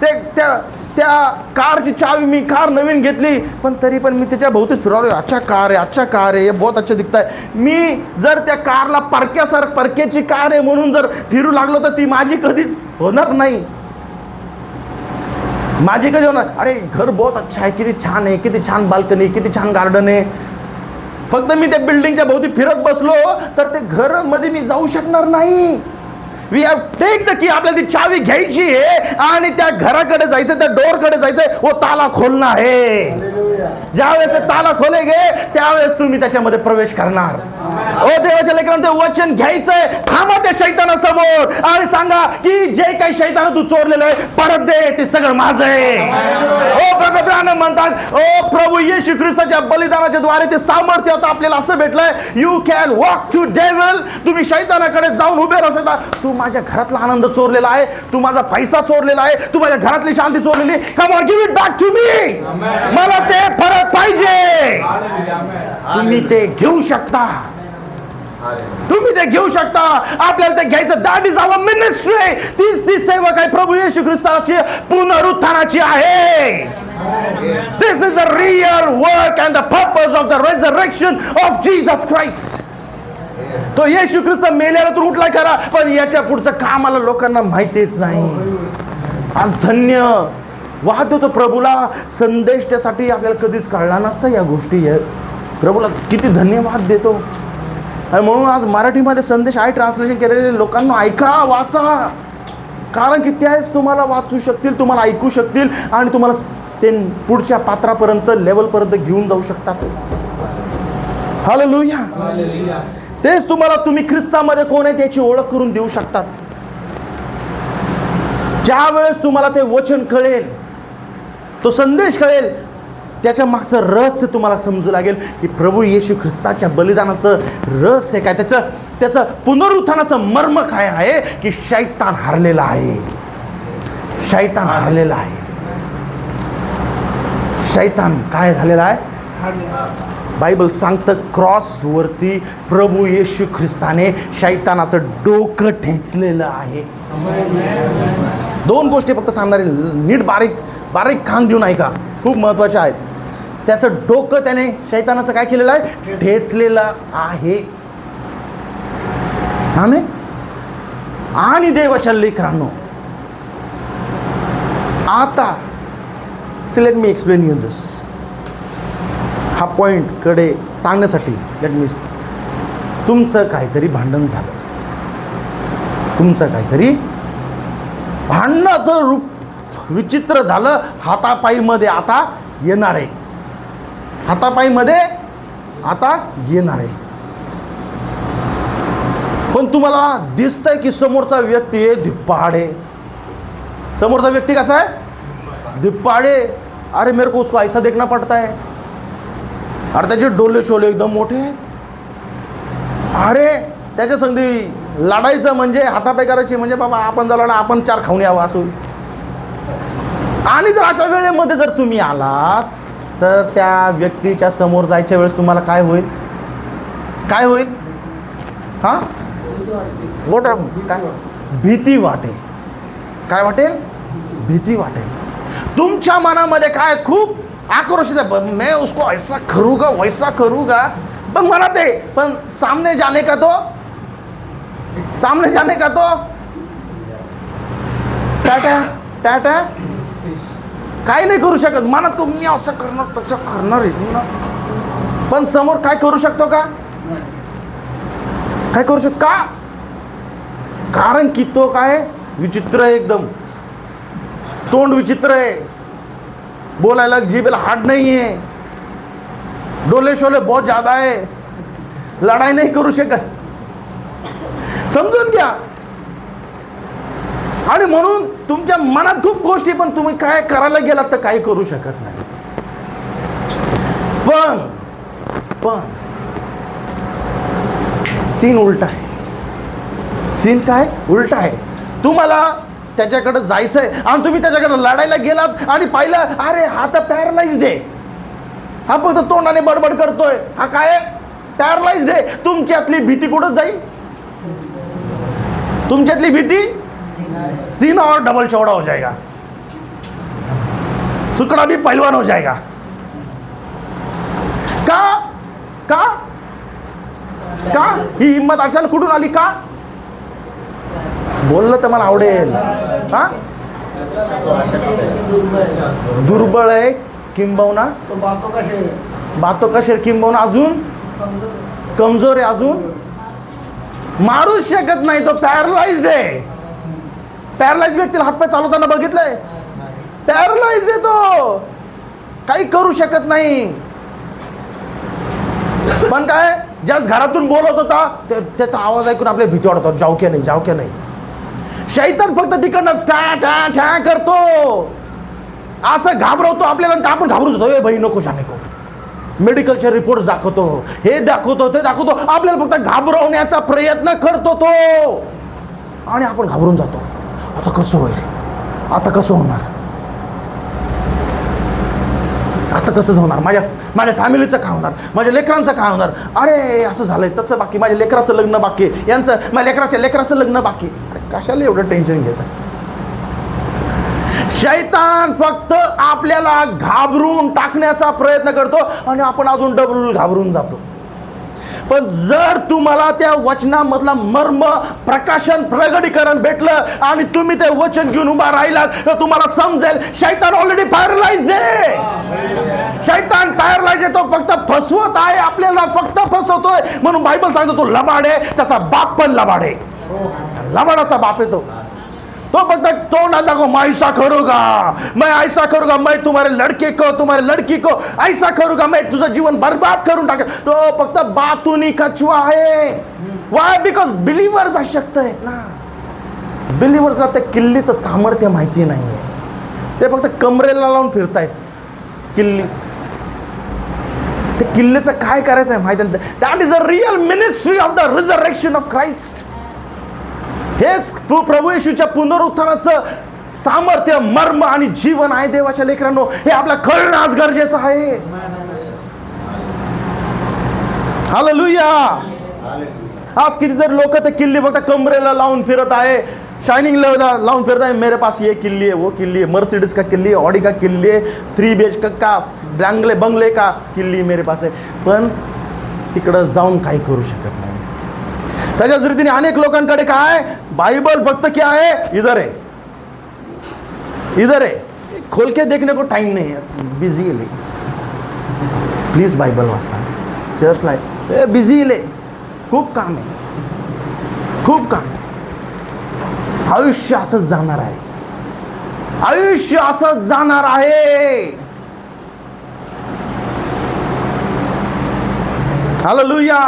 ते त्या कारची चावी, मी कार नवीन घेतली पण तरी पण मी त्याच्या भोवतीच फिरवलो, अच्छा कार आहे, अच्छा कार आहे, हे बहुत अच्छा दिखत आहे. मी जर त्या कारला परक्याची कार आहे म्हणून जर फिरू लागलो तर ती माझी कधीच होणार नाही. माझी कधी होणार, अरे घर बहुत अच्छा आहे, किती छान आहे, किती छान बाल्कनी, किती छान गार्डन आहे. फक्त मी त्या बिल्डिंगच्या भोवती फिरत बसलो तर ते घर मध्ये मी जाऊ शकणार नाही. We have take the key, आपल्याला ती चावी घ्यायची आहे आणि त्या घराकडे जायचं, त्या डोरकडे जायचंय, वो ताला खोलना है. ज्यावेळेस ते ताला खोलेगे त्यावेळेस तुम्ही त्याच्यामध्ये प्रवेश करणार. ओ देवाच्या लेकरांना ते वचन घ्यायचंय. थांबा त्या शैतानासमोर आणि सांगा की जे काही शैतान तू चोरलेलं आहे परत दे, ते सगळं माझं आहे. ओ भगवान म्हणतात, ओ प्रभू येशू ख्रिस्ताच्या बलिदानाच्या द्वारे ते सामर्थ्य आता आपल्याला असं भेटलंय, you can walk to devil. तुम्ही शैतानाकडे जाऊन उभे राहू शकता. तू माझ्या घरातला आनंद चोरलेला आहे, तू माझा पैसा चोरलेला आहे, तू माझ्या घरातली शांती चोरलेली, come on give it back to me. मला ते परत पाहिजे. तुम्ही ते घेऊ शकता, तुम्ही ते घेऊ शकता. आपल्याला ते घ्यायचं. That is our ministry. ती सेवा काय प्रभू येशू ख्रिस्ताची पुनरुत्थानाची आहे. This is the real work and the purpose of the resurrection of Jesus Christ. तो येशू ख्रिस्त मेल्यानंतर उठला खरा, पण याच्या पुढचं कामाला लोकांना माहितीच नाही. आज धन्य वाद होतो प्रभूला. संदेश त्यासाठी आपल्याला कधीच कळला नसता या गोष्टी. प्रभूला किती धन्यवाद देतो. आणि म्हणून आज मराठीमध्ये संदेश आहे ट्रान्सलेशन केलेले. लोकांना ऐका, वाचा, कारण की त्याच तुम्हाला वाचू शकतील, तुम्हाला ऐकू शकतील आणि तुम्हाला ते पुढच्या पात्रापर्यंत, लेवलपर्यंत घेऊन जाऊ शकतात. हालेलुया. तेच तुम्हाला, तुम्ही ख्रिस्तामध्ये कोण आहे त्याची ओळख करून देऊ शकतात. ज्या वेळेस तुम्हाला ते वचन कळेल, तो संदेश कळेल, त्याच्या मागचं रहस्य तुम्हाला समजू लागेल की प्रभू येशू ख्रिस्ताच्या बलिदानाचं रहस्य काय, त्याचं पुनरुत्थानाचं मर्म काय आहे, की शैतान हारलेला आहे. शैतान हारलेला आहे. शैतान काय झालेला आहे? बायबल सांगतं क्रॉसवरती प्रभू येशू ख्रिस्ताने शैतानाचं डोकं ठेचलेलं आहे. दोन गोष्टी फक्त सांगणारे, नीट बारीक कान देऊन ऐका, खूप महत्त्वाच्या आहेत. त्याचं डोकं त्याने, शैतानाचं काय केलेलं आहे? ठेचलेलं आहे. आमेन. आणि देवाच्या लेकरांनो, आता लेट मी एक्सप्लेन यू दिस. हा पॉइंट कडे सांगण्यासाठी लेट मी, तुमचं काहीतरी भांडण झालं, तुमचं काहीतरी भांडणाचं रूप विचित्र झालं, हातापायीमध्ये आता येणार आहे, हातापायीमध्ये आता येणार आहे. पण तुम्हाला दिसतंय की समोरचा व्यक्ती आहे धिप्पाड आहे. समोरचा व्यक्ती कसा आहे? धिप्पाड आहे. अरे मेरे को उसको ऐसा देखना पड़ता है. अरे त्याचे डोले शोले एकदम मोठे. अरे त्याच्या संधी लढायचं म्हणजे हातापाय करायची म्हणजे बाबा आपण जर लढा, आपण 4 खाऊन यावं असं. आणि जर अशा वेळेमध्ये जर तुम्ही आलात तर त्या व्यक्तीच्या समोर जायच्या वेळेस तुम्हाला काय होईल? काय होईल? हां, मोठा काय? भीती वाटेल. काय वाटेल? भीती वाटेल. तुमच्या मनामध्ये काय खूप आक्रोशित आहे, मैं उसको ऐसा करूँगा वैसा करूँगा. पण मला ते, पण सामने जाने का तो टाटा टाटा काय नाही करू शकत. मनात को मी असं करणार तसं करणार आहे, पण समोर काय करू शकतो का? काय करू शकतो का? कारण की तो काय विचित्र आहे, एकदम तोंड विचित्र आहे, बोलायला जीभेला हाड नाही आहे, डोले शोले बहुत ज्यादा आहे, लढाई नाही करू शकत. समजून घ्या. आणि म्हणून तुमच्या मनात खूप गोष्टी, पण तुम्ही काय करायला गेलात तर काही करू शकत नाही. पण सीन उलटा आहे. सीन काय उलटा आहे. तुम्हाला त्याच्याकडे जायचंय आणि तुम्ही त्याच्याकडे लढायला गेलात आणि पाहिलं, अरे हा तर पॅरालाइज्ड आहे, हा फक्त तोंडाने बडबड करतोय, हा काय पॅरालाइज्ड आहे. तुमच्यातली भीती कुठं जाईल? तुमच्यातली भीती सीना और डबल चौड़ा हो जाएगा. सुकड़ा भी पहलवान हो जाएगा. का का का ही हिंमत अचानक कुठून आली? का बोललं तर मला आवडेल. हा, दुर्बळ आहे किंबहुना बातो कशे किंबहुना अजून कमजोर आहे, अजून मारूच शकत नाही. तो पॅरलाइज्ड आहे. पॅरलाइज्ड व्यक्तीला हातपाय चालवताना बघितलंय? पॅरलाइज्ड आहे तो, काही करू शकत नाही. पण काय, ज्याच घरातून बोलत होता त्याचा आवाज ऐकून आपल्या भीती वाटतो, जाऊ की नाही, जाऊ की नाही. शैतान फक्त तिकडनं ठ्या ठ्या ठ्या करतो, असं घाबरवतो आपल्याला, आपण घाबरून जातो. ए भाई नको, जाणे नको. मेडिकलचे रिपोर्ट्स दाखवतो, हे दाखवतो, ते दाखवतो, आपल्याला फक्त घाबरवण्याचा प्रयत्न करतो तो, आणि आपण घाबरून जातो. आता कसं होईल, आता कसं होणार, आता कसं होणार, माझ्या फॅमिलीचं काय होणार, माझ्या लेकरांचं काय होणार. अरे असं झालंय, तसं बाकी, माझ्या लेकराचं लग्न बाकी, यांचं माझ्या लेकराचं लग्न बाकी. अरे कशाला एवढं टेन्शन घेतात? शैतान फक्त आपल्याला घाबरून टाकण्याचा प्रयत्न करतो आणि आपण अजून डबल घाबरून जातो. पण जर तुम्हाला त्या वचनामधला मर्म, प्रकाशन, प्रगटीकरण भेटलं आणि तुम्ही ते वचन घेऊन उभा राहिलात, तर तुम्हाला समजेल शैतान ऑलरेडी पॅरलाइज आहे. शैतान पॅरलाइज आहे, तो फक्त फसवत आहे, आपल्याला फक्त फसवतोय. म्हणून बायबल सांगतो तो लबाड आहे, त्याचा बाप पण लबाड आहे. लबाडाचा बाप आहे तो. तो फक्त तोंडात दाखव, मैं ऐसा करूंगा, मैं ऐसा करूंगा, मैं तुम्हारे लड़के को, तुम्हारे लड़की को ऐसा करूंगा, मैं तुझं जीवन बर्बाद करून टाकेल. तो फक्त बातूनी कचवा आहे. वाय? बिकॉज बिलीवर्स अशक्त आहेत ना. बिलीवर्सला त्या किल्लीचं सामर्थ्य माहिती नाहीये. ते फक्त कमरेला लावून फिरतायत किल्ली. ते किल्लीचं काय करायचं आहे माहिती नाही. That is a real ministry of the resurrection of Christ. हेच प्रभू येशूच्या पुनरुत्थानाचं सामर्थ्य, मर्म आणि जीवन आहे देवाच्या लेकरांनो. हे आपल्याला कळणं आज गरजेचं आहे. हालेलुया. आज कितीतरी लोक ते किल्ली फक्त कमरेला लावून फिरत आहे, शायनिंग लावून फिरत आहे. मेरे पास ये किल्ली है, वो किल्ली है, मर्सिडीज का किल्ली है, ऑडी का किल्ली है, 3 BHK का बंगले का किल्ली मेरे पास है. पण तिकडं जाऊन काही करू शकत नाही. त्याच्याच रीतीने अनेक लोकांकडे काय, बाइबल फक्त क्या है, इधर है, इधर है, खोल के देखने को टाइम नहीं है, बिजी है. प्लीज बाइबल वाचा, चर्च लाईफ बिझी ले, खूप काम आहे, खूप काम आहे. आयुष्य असंच जाणार आहे, आयुष्य असंच जाणार आहे. हालेलुया.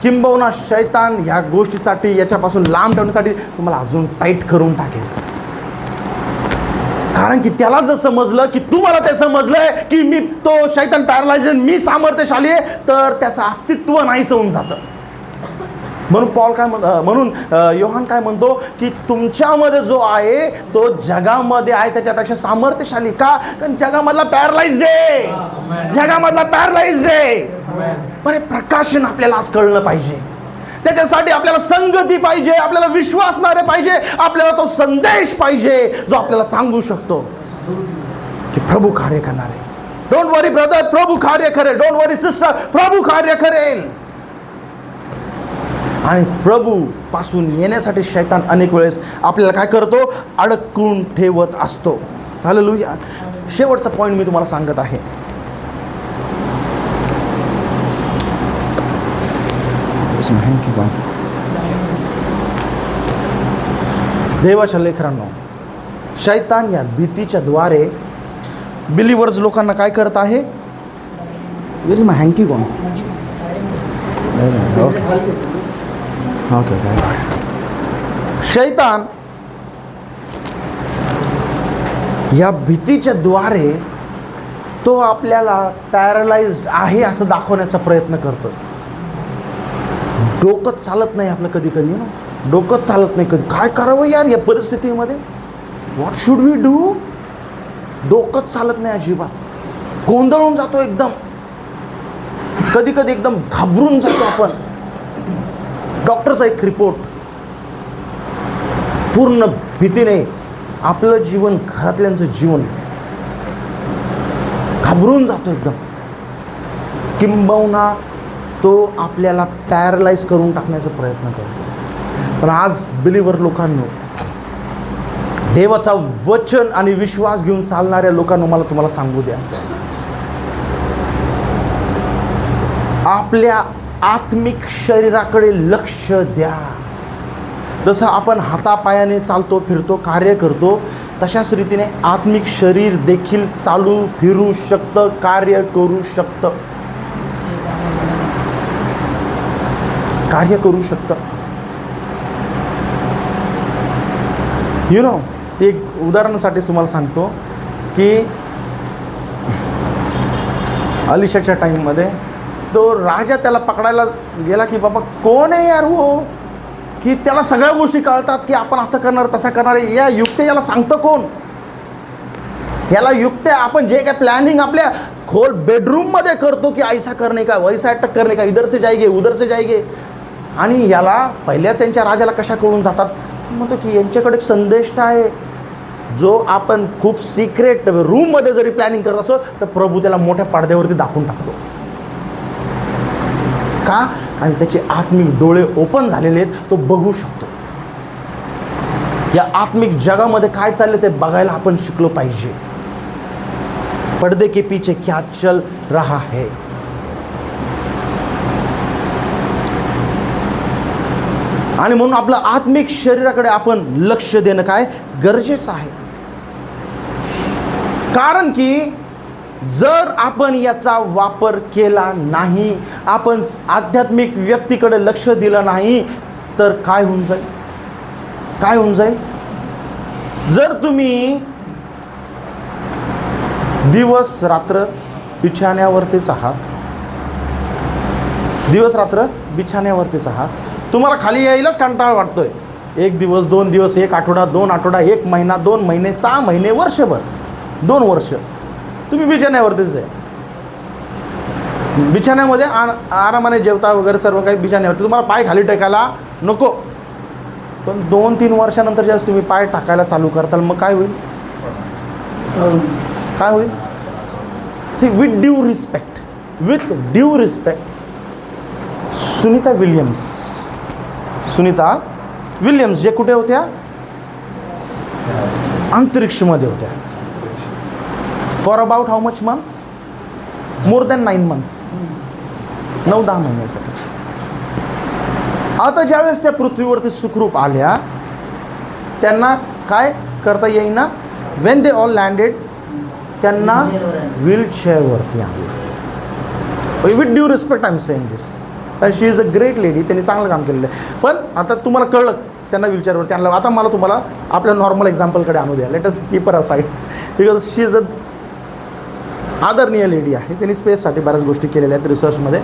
किंबहुना शैतान ह्या गोष्टीसाठी, याच्यापासून लांब ठेवण्यासाठी तुम्हाला अजून टाईट करून टाकेल. कारण की त्याला जर समजलं की तुम्हाला ते समजलंय की मी तो शैतान पॅरालाइज, मी सामर्थ्यशाली आहे, तर त्याचं अस्तित्व नाहीस होऊन जातं. म्हणून योहान काय म्हणतो की तुमच्यामध्ये जो आहे तो जगामध्ये आहे त्याच्यापेक्षा सामर्थ्यशाली. का? कारण जगामधला पॅरालाइज्ड आहे, जगामधला पॅरालाइज्ड आहे. पण प्रकाशन आपल्याला आज कळलं पाहिजे. त्याच्यासाठी आपल्याला संगती पाहिजे, आपल्याला विश्वासणारे पाहिजे, आपल्याला तो संदेश पाहिजे जो आपल्याला सांगू शकतो की प्रभू कार्य करणार आहे. डोंट वरी ब्रदर, प्रभू कार्य करेल. डोंट वरी सिस्टर, प्रभू कार्य करेल. आणि प्रभू पासून येण्यासाठी शैतान अनेक वेळेस आपल्याला काय करतो, अडकून ठेवत असतो. हालेलुया. शेवटचा पॉइंट मी तुम्हाला सांगत आहे. देवाच्या लेकरांनो, शैतान या भीतीच्या द्वारे बिलीवर्स लोकांना काय करत आहे. Where is my hanky gone. Okay. शैतान या भीतीच्या द्वारे तो आपल्याला पॅरालाइज्ड आहे असं दाखवण्याचा प्रयत्न करतो. डोकं चालत नाही आपलं कधी कधी ना, डोकं चालत नाही कधी. काय करावं यार या परिस्थितीमध्ये, व्हॉट शुड वी डू. डोकंच चालत नाही अजिबात. गोंधळून जातो एकदम, कधी कधी एकदम घाबरून जातो आपण. डॉक्टरचा एक रिपोर्ट, पूर्ण भीतीने आपलं जीवन, घरातल्यांचं जीवन घाबरून जातो एकदम, किंबहुना तो आपल्याला पॅरलाइज करून टाकण्याचा प्रयत्न करतो. पण आज बिलीवर लोकांनो, देवाचा वचन आणि विश्वास घेऊन चालणाऱ्या लोकांना मला तुम्हाला सांगू द्या, आपल्या आत्मिक शरीराकडे लक्ष द्या. जसं आपण हातापायाने चालतो, फिरतो, कार्य करतो, तशाच रीतीने आत्मिक शरीर देखील चालू फिरू शकतं, कार्य करू शकतं, कार्य करू शकतं. यु नो, एक उदाहरणासाठी तुम्हाला सांगतो की अलिशाच्या टाईममध्ये तो राजा त्याला पकडायला गेला की बाबा कोण आहे यार हो, की त्याला सगळ्या गोष्टी कळतात की आपण असं करणार तसं करणार. या युक्त्या याला सांगतं कोण? याला युक्त्या आपण जे काय प्लॅनिंग आपल्या खोल बेडरूममध्ये करतो की ऐसा करणे का, वैसा अटक करणे का, इधर से जाएगे उधर से जाएगे. आणि याला पहिल्याच यांच्या राजाला कशा कळून जातात, म्हणतो की यांच्याकडे एक संदेश आहे जो आपण खूप सिक्रेट रूममध्ये जरी प्लॅनिंग करत असो तर प्रभू त्याला मोठ्या पडद्यावरती दाखवून टाकतो. का? कारण त्याचे आत्मिक डोळे ओपन झालेले आहेत, तो बघू शकतो. या आत्मिक जगामध्ये काय चाललं ते बघायला आपण शिकलो पाहिजे. पर्दे के पीछे क्या चल रहा है. आणि म्हणून आपलं आत्मिक शरीराकडे आपण लक्ष देणं काय गरजेचं आहे. कारण की जर आपण याचा वापर केला नाही, आपण आध्यात्मिक व्यक्तीकडे लक्ष दिलं नाही तर काय होऊन जाईल, काय होऊन जाईल. जर तुम्ही दिवस रात्र बिछाण्यावरतीच आहात, दिवस रात्र बिछाण्यावरतीच आहात, तुम्हाला खाली यायलाच कंटाळा वाटतोय. एक दिवस, 2 दिवस, 1 आठवडा, 2 आठवडा, 1 महिना, 2 महिने, 6 महिने, वर्षभर, 2 वर्ष तुम्ही बिछाण्यावरतीच आहे. बिछाण्यामध्ये आरामाने जेवता वगैरे सर्व काही बिछाण्यावरती, तुम्हाला पाय खाली टेकायला नको. पण 2-3 वर्षानंतर जेव्हा तुम्ही पाय टाकायला चालू करताल मग काय होईल, काय होईल. With due respect Sunita Williams जे कुठे होत्या, अंतरिक्षमध्ये होत्या. For about how much months, more than 9 months, 9-10 महिन्यासाठी. आता ज्यावेळेस त्या पृथ्वीवरती सुखरूप आल्या, त्यांना काय करता येईना. वेन दे ऑल लँडेड, त्यांना व्हीलचेअरवरती आणलं. With due respect I am saying this, कारण she is a great lady, त्यांनी चांगलं काम केलेलं आहे. पण आता तुम्हाला कळलं त्यांना व्हीलचेअरवरती आणलं. आता मला तुम्हाला आपल्या नॉर्मल एक्झाम्पलकडे आणू द्या. Let us keep her aside, because she is अ आदरणीय लेडी आहे. त्यांनी स्पेससाठी बऱ्याच गोष्टी केलेल्या आहेत रिसर्चमध्ये.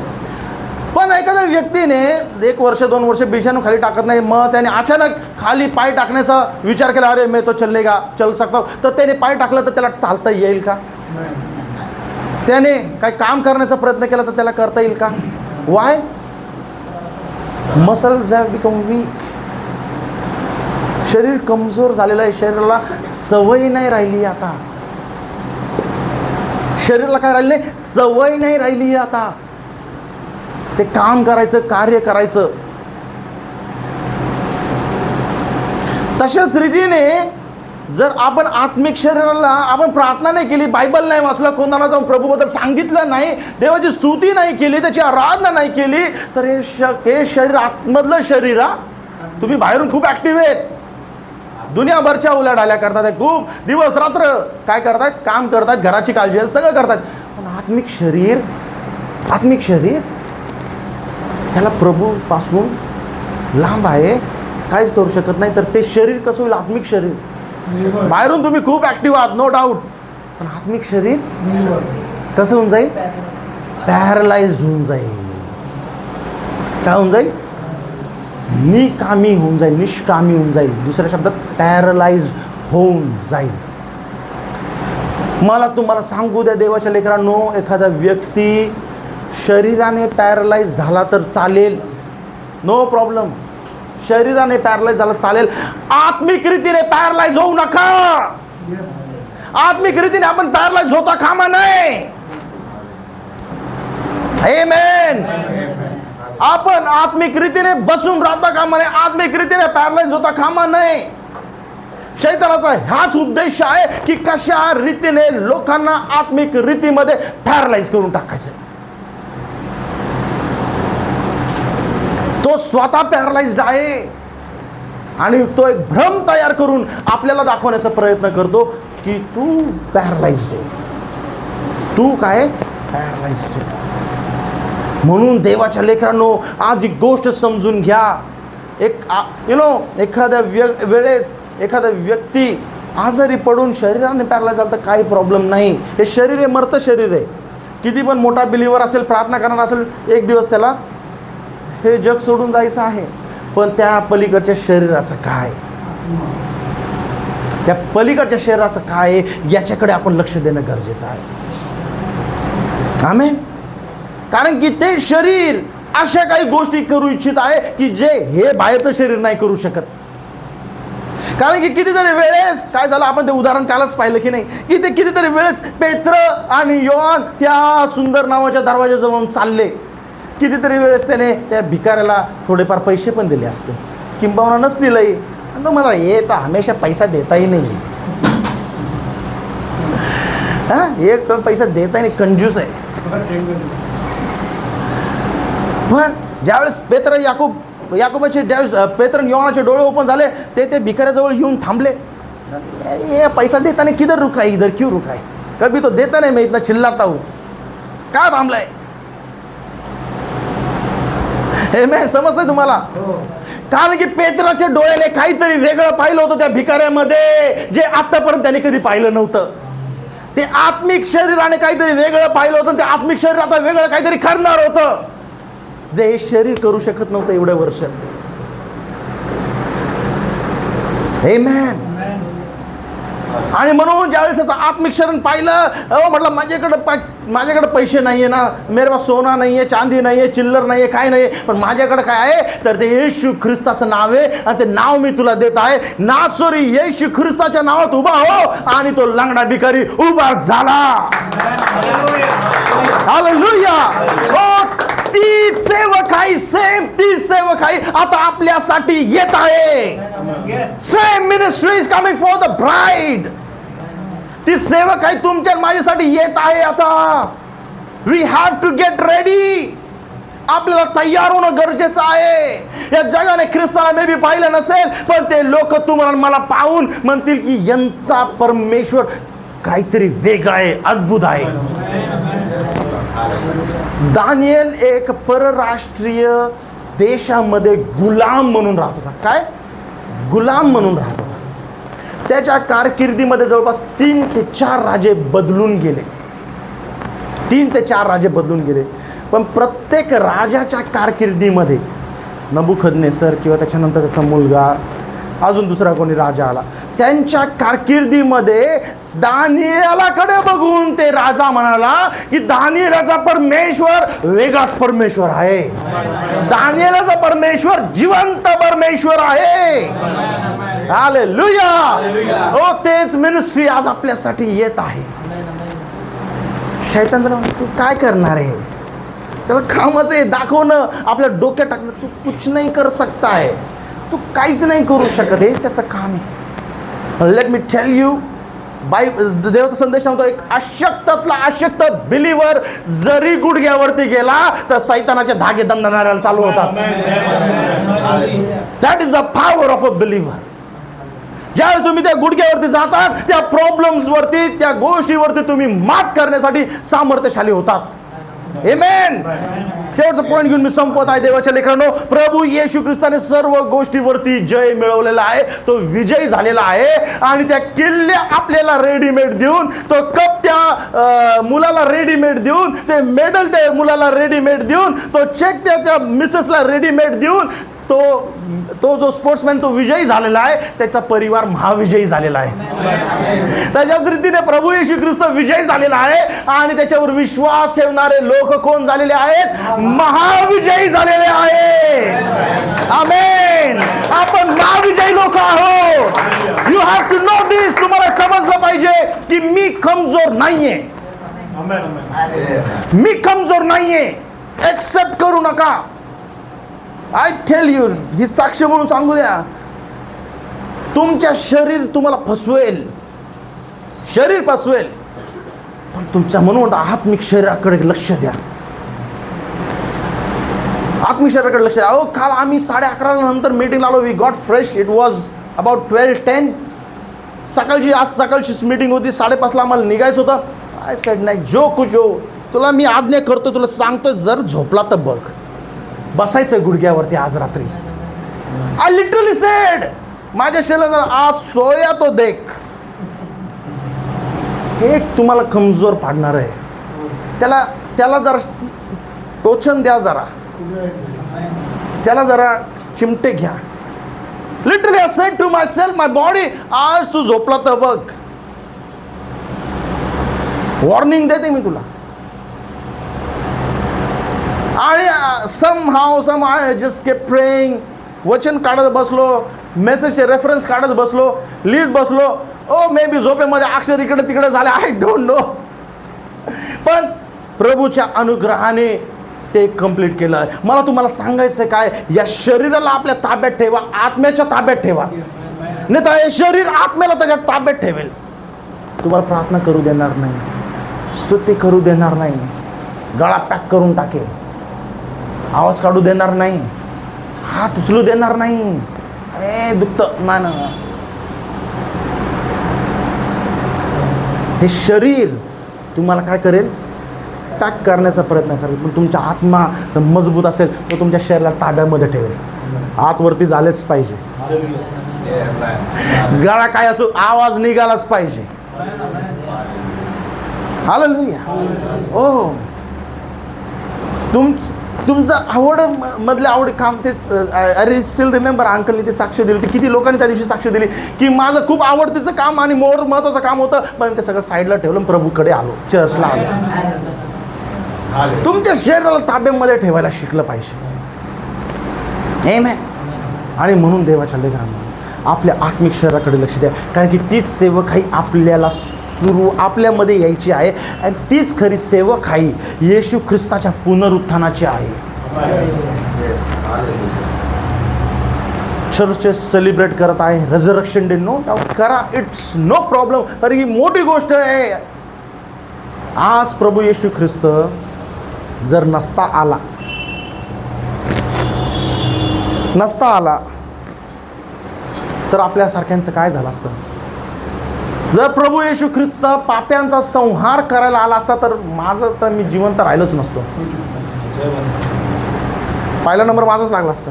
पण एखाद्या व्यक्तीने 1 वर्ष 2 वर्ष बिछाणू खाली टाकत नाही, मग त्याने अचानक खाली पाय टाकण्याचा विचार केला, अरे मैं तो चल सकता, तर त्याने पाय टाकलं तर त्याला चालता येईल का. त्याने काय काम करण्याचा प्रयत्न केला तर त्याला करता येईल का. Why? Muscles have become weak. शरीर कमजोर झालेलं आहे, शरीराला सवय नाही राहिली. आता शरीराला काय राहिली नाही, सवय नाही राहिली आता ते काम करायचं, कार्य करायचं. तशाच रीतीने जर आपण आत्मिक शरीराला आपण प्रार्थना नाही केली, बायबल नाही वाचलं, कोणाला जाऊन प्रभूबद्दल सांगितलं नाही, देवाची स्तुती नाही केली, त्याची आराधना नाही केली, तर हे शरीर, आतमधलं शरीर, तुम्ही बाहेरून खूप ॲक्टिव्ह आहेत, दुनियाभरच्या उलाढाल्या करतात, खूप दिवस रात्र काय करतात, काम करतात, घराची काळजी सगळं करतात. पण आत्मिक शरीर त्याला प्रभूपासून लांब आहे, काहीच करू शकत नाही. तर ते शरीर कसं होईल, आत्मिक शरीर. बाहेरून तुम्ही खूप ऍक्टिव्ह आहात, नो डाऊट, पण आत्मिक शरीर कसं होऊन जाईल, पॅरलाइज होऊन जाईल. काय होऊन जाईल, निकामी होऊन जाईल, निष्कामी होऊन जाईल. दुसऱ्या शब्दात पॅरलाइज होऊन जाईल. मला तुम्हाला सांगू द्या देवाच्या लेकरांनो, एखादा व्यक्ती शरीराने पॅरलाइज झाला तर चालेल, नो प्रॉब्लेम. शरीराने पॅरलाइज झाला चालेल, आत्मिक रीतीने पॅरलाइज होऊ नका. आत्मिक रीतीने आपण पॅरलाइज होता कामा नये. आमेन. आपण आत्मिक रीतीने बसून राहता कामा नये, आत्मिक रीतीने पॅरलाइज होता कामा नये. शैतानाचा हाच उद्देश आहे की कशा रीतीने लोकांना आत्मिक रीतीमध्ये पॅरलाइज करून टाकायचं. तो स्वतः पॅरलाइज्ड आहे आणि तो एक भ्रम तयार करून आपल्याला दाखवण्याचा प्रयत्न करतो की तू पॅरलाइज्ड आहे, तू काय पॅरलाइज्ड आहे. म्हणून देवाच्या लेकरांनो, आज एक गोष्ट समजून घ्या. एखाद्या वेळेस एखादा व्यक्ती आजारी पडून शरीराने पॅरलाइज झाला तर काही प्रॉब्लेम नाही. हे शरीर आहे, मर्त शरीर आहे. किती पण मोठा बिलीवर असेल, प्रार्थना करणार असेल, एक दिवस त्याला हे जग सोडून जायचं आहे. पण त्या पलीकडच्या शरीराचं काय, त्या पलीकडच्या शरीराचं काय, याच्याकडे आपण लक्ष देणं गरजेचं आहे. आमेन. कारण की ते शरीर अशा काही गोष्टी करू इच्छित आहे की जे हे बाहेरचं शरीर नाही करू शकत. कारण की कितीतरी वेळेस काय झालं, आपण ते उदाहरण कालच पाहिलं की नाही, की ते कितीतरी वेळेस पेत्र आणि योहान त्या सुंदर नावाच्या दरवाजाजवळून चालले. कितीतरी वेळेस त्याने त्या भिकाऱ्याला थोडेफार पैसे पण दिले असते, किंबहुना नसतीलही. आणि तो मला हे तर हमेशा पैसा देताही नाही, हा एक पैसा देताही नाही, कंजूस आहे. पण ज्यावेळेस याकोबाचे पेत्र आणि योहानाचे डोळे ओपन झाले, ते भिकाऱ्याजवळ येऊन थांबले. ये पैसा देता नहीं, किधर रुका है, इधर क्यों रुका है, कभी तो देता नहीं, मैं इतना चिल्लाता हूँ, काय थांबलाय. हे मैं समजतंय तुम्हाला. कारण की पेत्राच्या डोळ्याने काहीतरी वेगळं पाहिलं होतं त्या भिकाऱ्यामध्ये, जे आतापर्यंत त्याने कधी पाहिलं नव्हतं. ते आत्मिक शरीराने काहीतरी वेगळं पाहिलं होतं, ते आत्मिक शरीर आता वेगळं काहीतरी करणार होतं, जे हे शरीर करू शकत नव्हतं एवढ्या वर्ष. आमेन. आणि म्हणून ज्यावेळेस त्याचं आत्मिक शरीर पाहिलं, म्हटलं माझ्याकडे पैसे नाहीये ना, मेरे पास सोना नाहीये, चांदी नाहीये, चिल्लर नाहीये, काय नाहीये, पण माझ्याकडे काय आहे तर ते येशू ख्रिस्ताचं नाव आहे आणि ते नाव मी तुला देत आहे. नासोरी येशू ख्रिस्ताच्या नावात उभा हो. आणि तो लंगडा भिकारी उभा झाला. हालेलुया. तीच सेवकाई, सेम तीच सेवकाई आता आपल्यासाठी येत आहे. Same ministry is coming for the bride. ती सेवकाई तुमच्या माझ्यासाठी येत आहे आता. We have to get ready. आपल्याला तयार होणं गरजेचं आहे. या जगाने ख्रिस्ताला मे बी पाहिलं नसेल, पण ते लोक तुम्हाला मला पाहून म्हणतील की यांचा परमेश्वर काहीतरी वेगळा आहे, अद्भुत आहे. दानिएल एक परराष्ट्रीय देशामध्ये गुलाम म्हणून राहत होता. काय गुलाम म्हणून राहत होता. त्याच्या कारकिर्दीमध्ये जवळपास 3 ते 4 राजे बदलून गेले. 3 ते 4 राजे बदलून गेले. पण प्रत्येक राजाच्या कारकिर्दीमध्ये नबुखदनेसर किंवा त्याच्यानंतर त्याचा मुलगा, अजून दुसरा कोणी राजा आला, त्यांच्या कारकिर्दीमध्ये दानिएलाकडे बघून ते राजा म्हणाला की दानिएलाचा परमेश्वर वेगळाच परमेश्वर आहे. दानिएलाचा परमेश्वर जिवंत परमेश्वर आहे. हालेलुया. हो, तेच मिनिस्ट्री आज आपल्यासाठी येत आहे. शैतान तू काय करणार आहे, त्याला कामच आहे दाखवणं, आपल्या डोक्यात टाकणं. तू कुछ नाही कर सकता है, तू काहीच नाही करू शकत, हे त्याचं काम आहे. लेट मी टेल यू, देवाचा संदेश सांगतो, एक अशक्तातला अशक्त बिलीवर जरी गुडघ्यावरती गेला तर सैतानाचे धागे दमदणाऱ्याला चालू होतात. That is the power of a believer. ज्यावेळेस तुम्ही त्या गुडघ्यावरती जातात, त्या प्रॉब्लेम्स वरती, त्या गोष्टीवरती तुम्ही मात करण्यासाठी सामर्थ्यशाली होतात. आमेन. शेवटचा पॉईंट घेऊन मी संपवत आहे. देवाच्या लेकरांनो, प्रभू येशू ख्रिस्ताने सर्व गोष्टीवरती जय मिळवलेला आहे. तो विजयी झालेला आहे. आणि त्या किल्ले आपल्याला रेडीमेड देऊन, तो कप त्या मुलाला रेडीमेड देऊन, ते मेडल त्या मुलाला रेडीमेड देऊन, तो चेक त्या मिसेसला रेडीमेड देऊन, तो जो स्पोर्ट्समॅन तो विजयी झालेला आहे, त्याचा परिवार महाविजयी झालेला आहे. त्याच्याच रीतीने प्रभू येशू ख्रिस्त विजयी झालेला आहे आणि त्याच्यावर विश्वास ठेवणारे लोक कोण झालेले आहेत? महाविजयी झालेले आहेत. आमेन. आपण महाविजयी लोक आहोत. यू हॅव टू नो दिस. तुम्हाला समजलं पाहिजे की मी कमजोर नाहीये. मी कमजोर नाहीये. एक्सेप्ट करू नका. आय टेल यू, ही साक्ष म्हणून सांगू द्या, तुमच्या शरीर तुम्हाला फसवेल, शरीर फसवेल, पण तुमच्या म्हणून आत्मिक शरीराकडे लक्ष द्या. आत्मिक शरीराकडे लक्ष द्या. अहो, काल आम्ही 11:30 नंतर मीटिंग आलो. We got fresh. It was about 12:10. आज सकाळचीच मीटिंग होती. 5:30 आम्हाला निघायचं होतं. आय सेड नाही, जो कुछ हो, तुला मी आज्ञा करतो, तुला सांगतो, जर झोपला तर बघ, बसायचं गुडघ्यावरती आज रात्री. आय लिटरली सेड, माझ्या शरीराला आज सोया तो देख. हे तुम्हाला कमजोर पाडणार आहे. त्याला जरा टोचन द्या, त्याला जरा चिमटे घ्या. Literally I said to myself, my body, आज तू झोपला तर बघ. वॉर्निंग देते मी तुला. आणि सम आय जस्ट केप प्रेइंग. वचन काढत बसलो, मेसेजचे रेफरन्स काढत बसलो, लिहित बसलो. मे बी झोपेमध्ये अक्षर इकडे तिकडे झाले, आय डोंट नो. पण प्रभूच्या अनुग्रहाने ते कंप्लीट केलं. मला तुम्हाला सांगायचं काय, या शरीराला आपल्या ताब्यात ठेवा, आत्म्याच्या ताब्यात ठेवा. नाही तर हे शरीर आत्म्याला त्याच्या ताब्यात ठेवेल. तुम्हाला प्रार्थना करू देणार नाही, स्तुती करू देणार नाही, गळा पॅक करून टाकेल, आवाज काढू देणार नाही, हात उचलू देणार नाही. दुखत ना. हे शरीर तुम्हाला काय करेल? पॅक करण्याचा प्रयत्न करेल. पण तुमचा आत्मा जर मजबूत असेल तर तुमच्या शरीराला ताब्यामध्ये ठेवेल. आतवरती झालेच पाहिजे. गळा काय असो, आवाज निघालाच पाहिजे. हालेलुया. ओ, तुमचं आवड मधले आवड काम ते. अरे स्टील रिमेंबर, अंकलने ते साक्ष दिली. किती लोकांनी त्या दिवशी साक्ष दिली की माझं खूप आवडतीचं काम आणि मोर महत्वाचं काम होतं, पण ते सगळं साईडला ठेवलं, प्रभूकडे आलो, चर्चला आलो. तुमच्या शरीराला ताब्यामध्ये ठेवायला शिकलं पाहिजे. आमेन. आणि म्हणून देवाच्या लेकरांना आपल्या आत्मिक शरीराकडे लक्ष द्या, कारण की तीच सेवकाई आपल्याला आपल्यामध्ये यायची आहे. आणि तीच खरी सेवकाई येशू ख्रिस्ताच्या पुनरुत्थानाची आहे. चर्च सेलिब्रेट करत आहे रिझरेक्शन डे. नो डाऊट करा, इट्स नो प्रॉब्लेम. कारण ही मोठी गोष्ट आहे. आज प्रभू येशू ख्रिस्त जर नसता आला तर आपल्यासारख्यांचं काय झालं असतं? जर प्रभू येशू ख्रिस्त पाप्यांचा संहार करायला आला असता तर माझं तर मी जिवंत राहिलोच नसतो. पहिला नंबर माझाच लागला असता.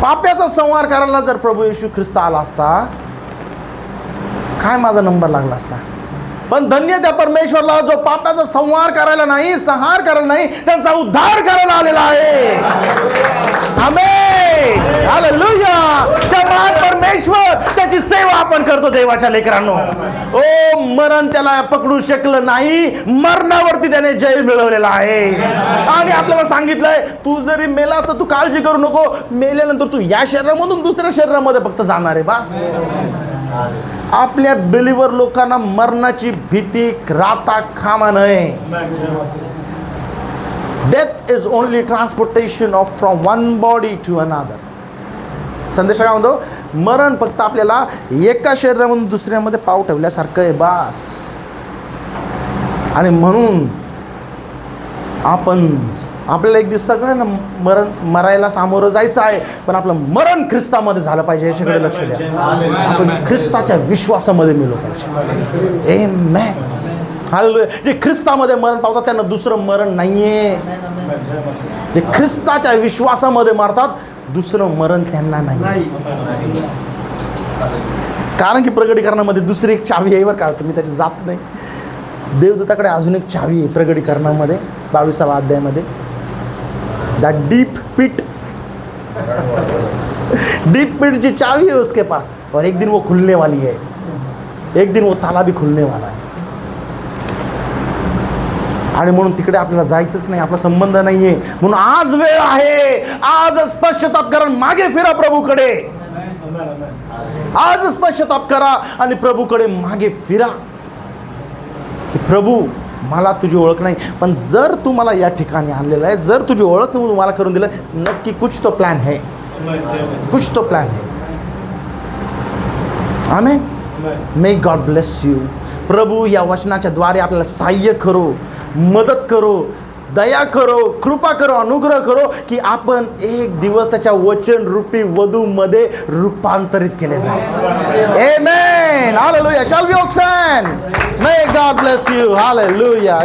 पाप्याचा संहार करायला जर प्रभू येशू ख्रिस्त आला असता, काय माझा नंबर लागला असता? पण धन्य त्या परमेश्वरला जो पापाचा संहार करायला नाही, संहार करायला नाही, त्यांचा उद्धार करायला आलेला आहे. आमेन. हालेलुया. त्या महान परमेश्वर, त्याची सेवा आपण करतो देवाच्या लेकरांनो. ओ, मरण त्याला पकडू शकलं नाही. मरणावरती त्याने जय मिळवलेला आहे. आणि आपल्याला सांगितलंय, तू जरी मेला तर तू काळजी करू नको. मेल्यानंतर तू या शरीरामधून दुसऱ्या शरीरामध्ये फक्त जाणार आहे, बस. आपल्या बिलीवर लोकांना मरणाची भीती राहता कामा नये. Death is only transportation of from one body to another. संदेश काय म्हणतो? मरण फक्त आपल्याला एका शरीरामधून दुसऱ्यामध्ये पाव ठेवल्यासारखं आहे, बास. आणि म्हणून आपल्याला एक दिवस सगळं ना मरायला सामोरं जायचं आहे, पण आपलं मरण ख्रिस्तामध्ये झालं पाहिजे, याच्याकडे लक्ष द्या. आपण ख्रिस्ताच्या विश्वासामध्ये मिळलो पाहिजे. आमेन. हालेलुया. जे ख्रिस्तामध्ये मरण पावतात त्यांना दुसरं मरण नाहीये. जे ख्रिस्ताच्या विश्वासामध्ये मरतात, दुसरं मरण त्यांना नाही. कारण की प्रगटीकरणामध्ये दुसरी एक चावी आहे बरं का, तुम्ही त्याची जात नाही. देवदूताकडे अजून एक चावी आहे प्रगटीकरणामध्ये 22व्या अध्यायामध्ये. That deep pit deep pit की चाबी है उसके पास, और एक दिन वो खुलने वाली है, एक दिन वो ताला भी खुलने वाला आहे. आणि म्हणून तिकडे आपल्याला जायचंच नाही, आपला संबंध नाहीये. म्हणून आज वेळ आहे, आज पश्चाताप करा, मागे फिरा प्रभूकडे. आज पश्चाताप करा आणि प्रभूकडे मागे फिरा की प्रभू मला तुझी ओळख नाही, पण जर तू मला या ठिकाणी आणलेलं आहे, जर तुझी ओळख तू मला करून दिलं, नक्की कुछ तो प्लॅन है, कुछ तो प्लॅन है. Amen. May God bless you. प्रभू या वचनाच्या द्वारे आपल्याला सहाय्य करो, मदत करो, दया करो, कृपा करो, अनुग्रह करो की आपण एक दिवस त्याच्या वचन रूपी वधूमध्ये रूपांतरित केले जाईल. आमेन. Hallelujah. Shall we all stand? May God bless you. Hallelujah.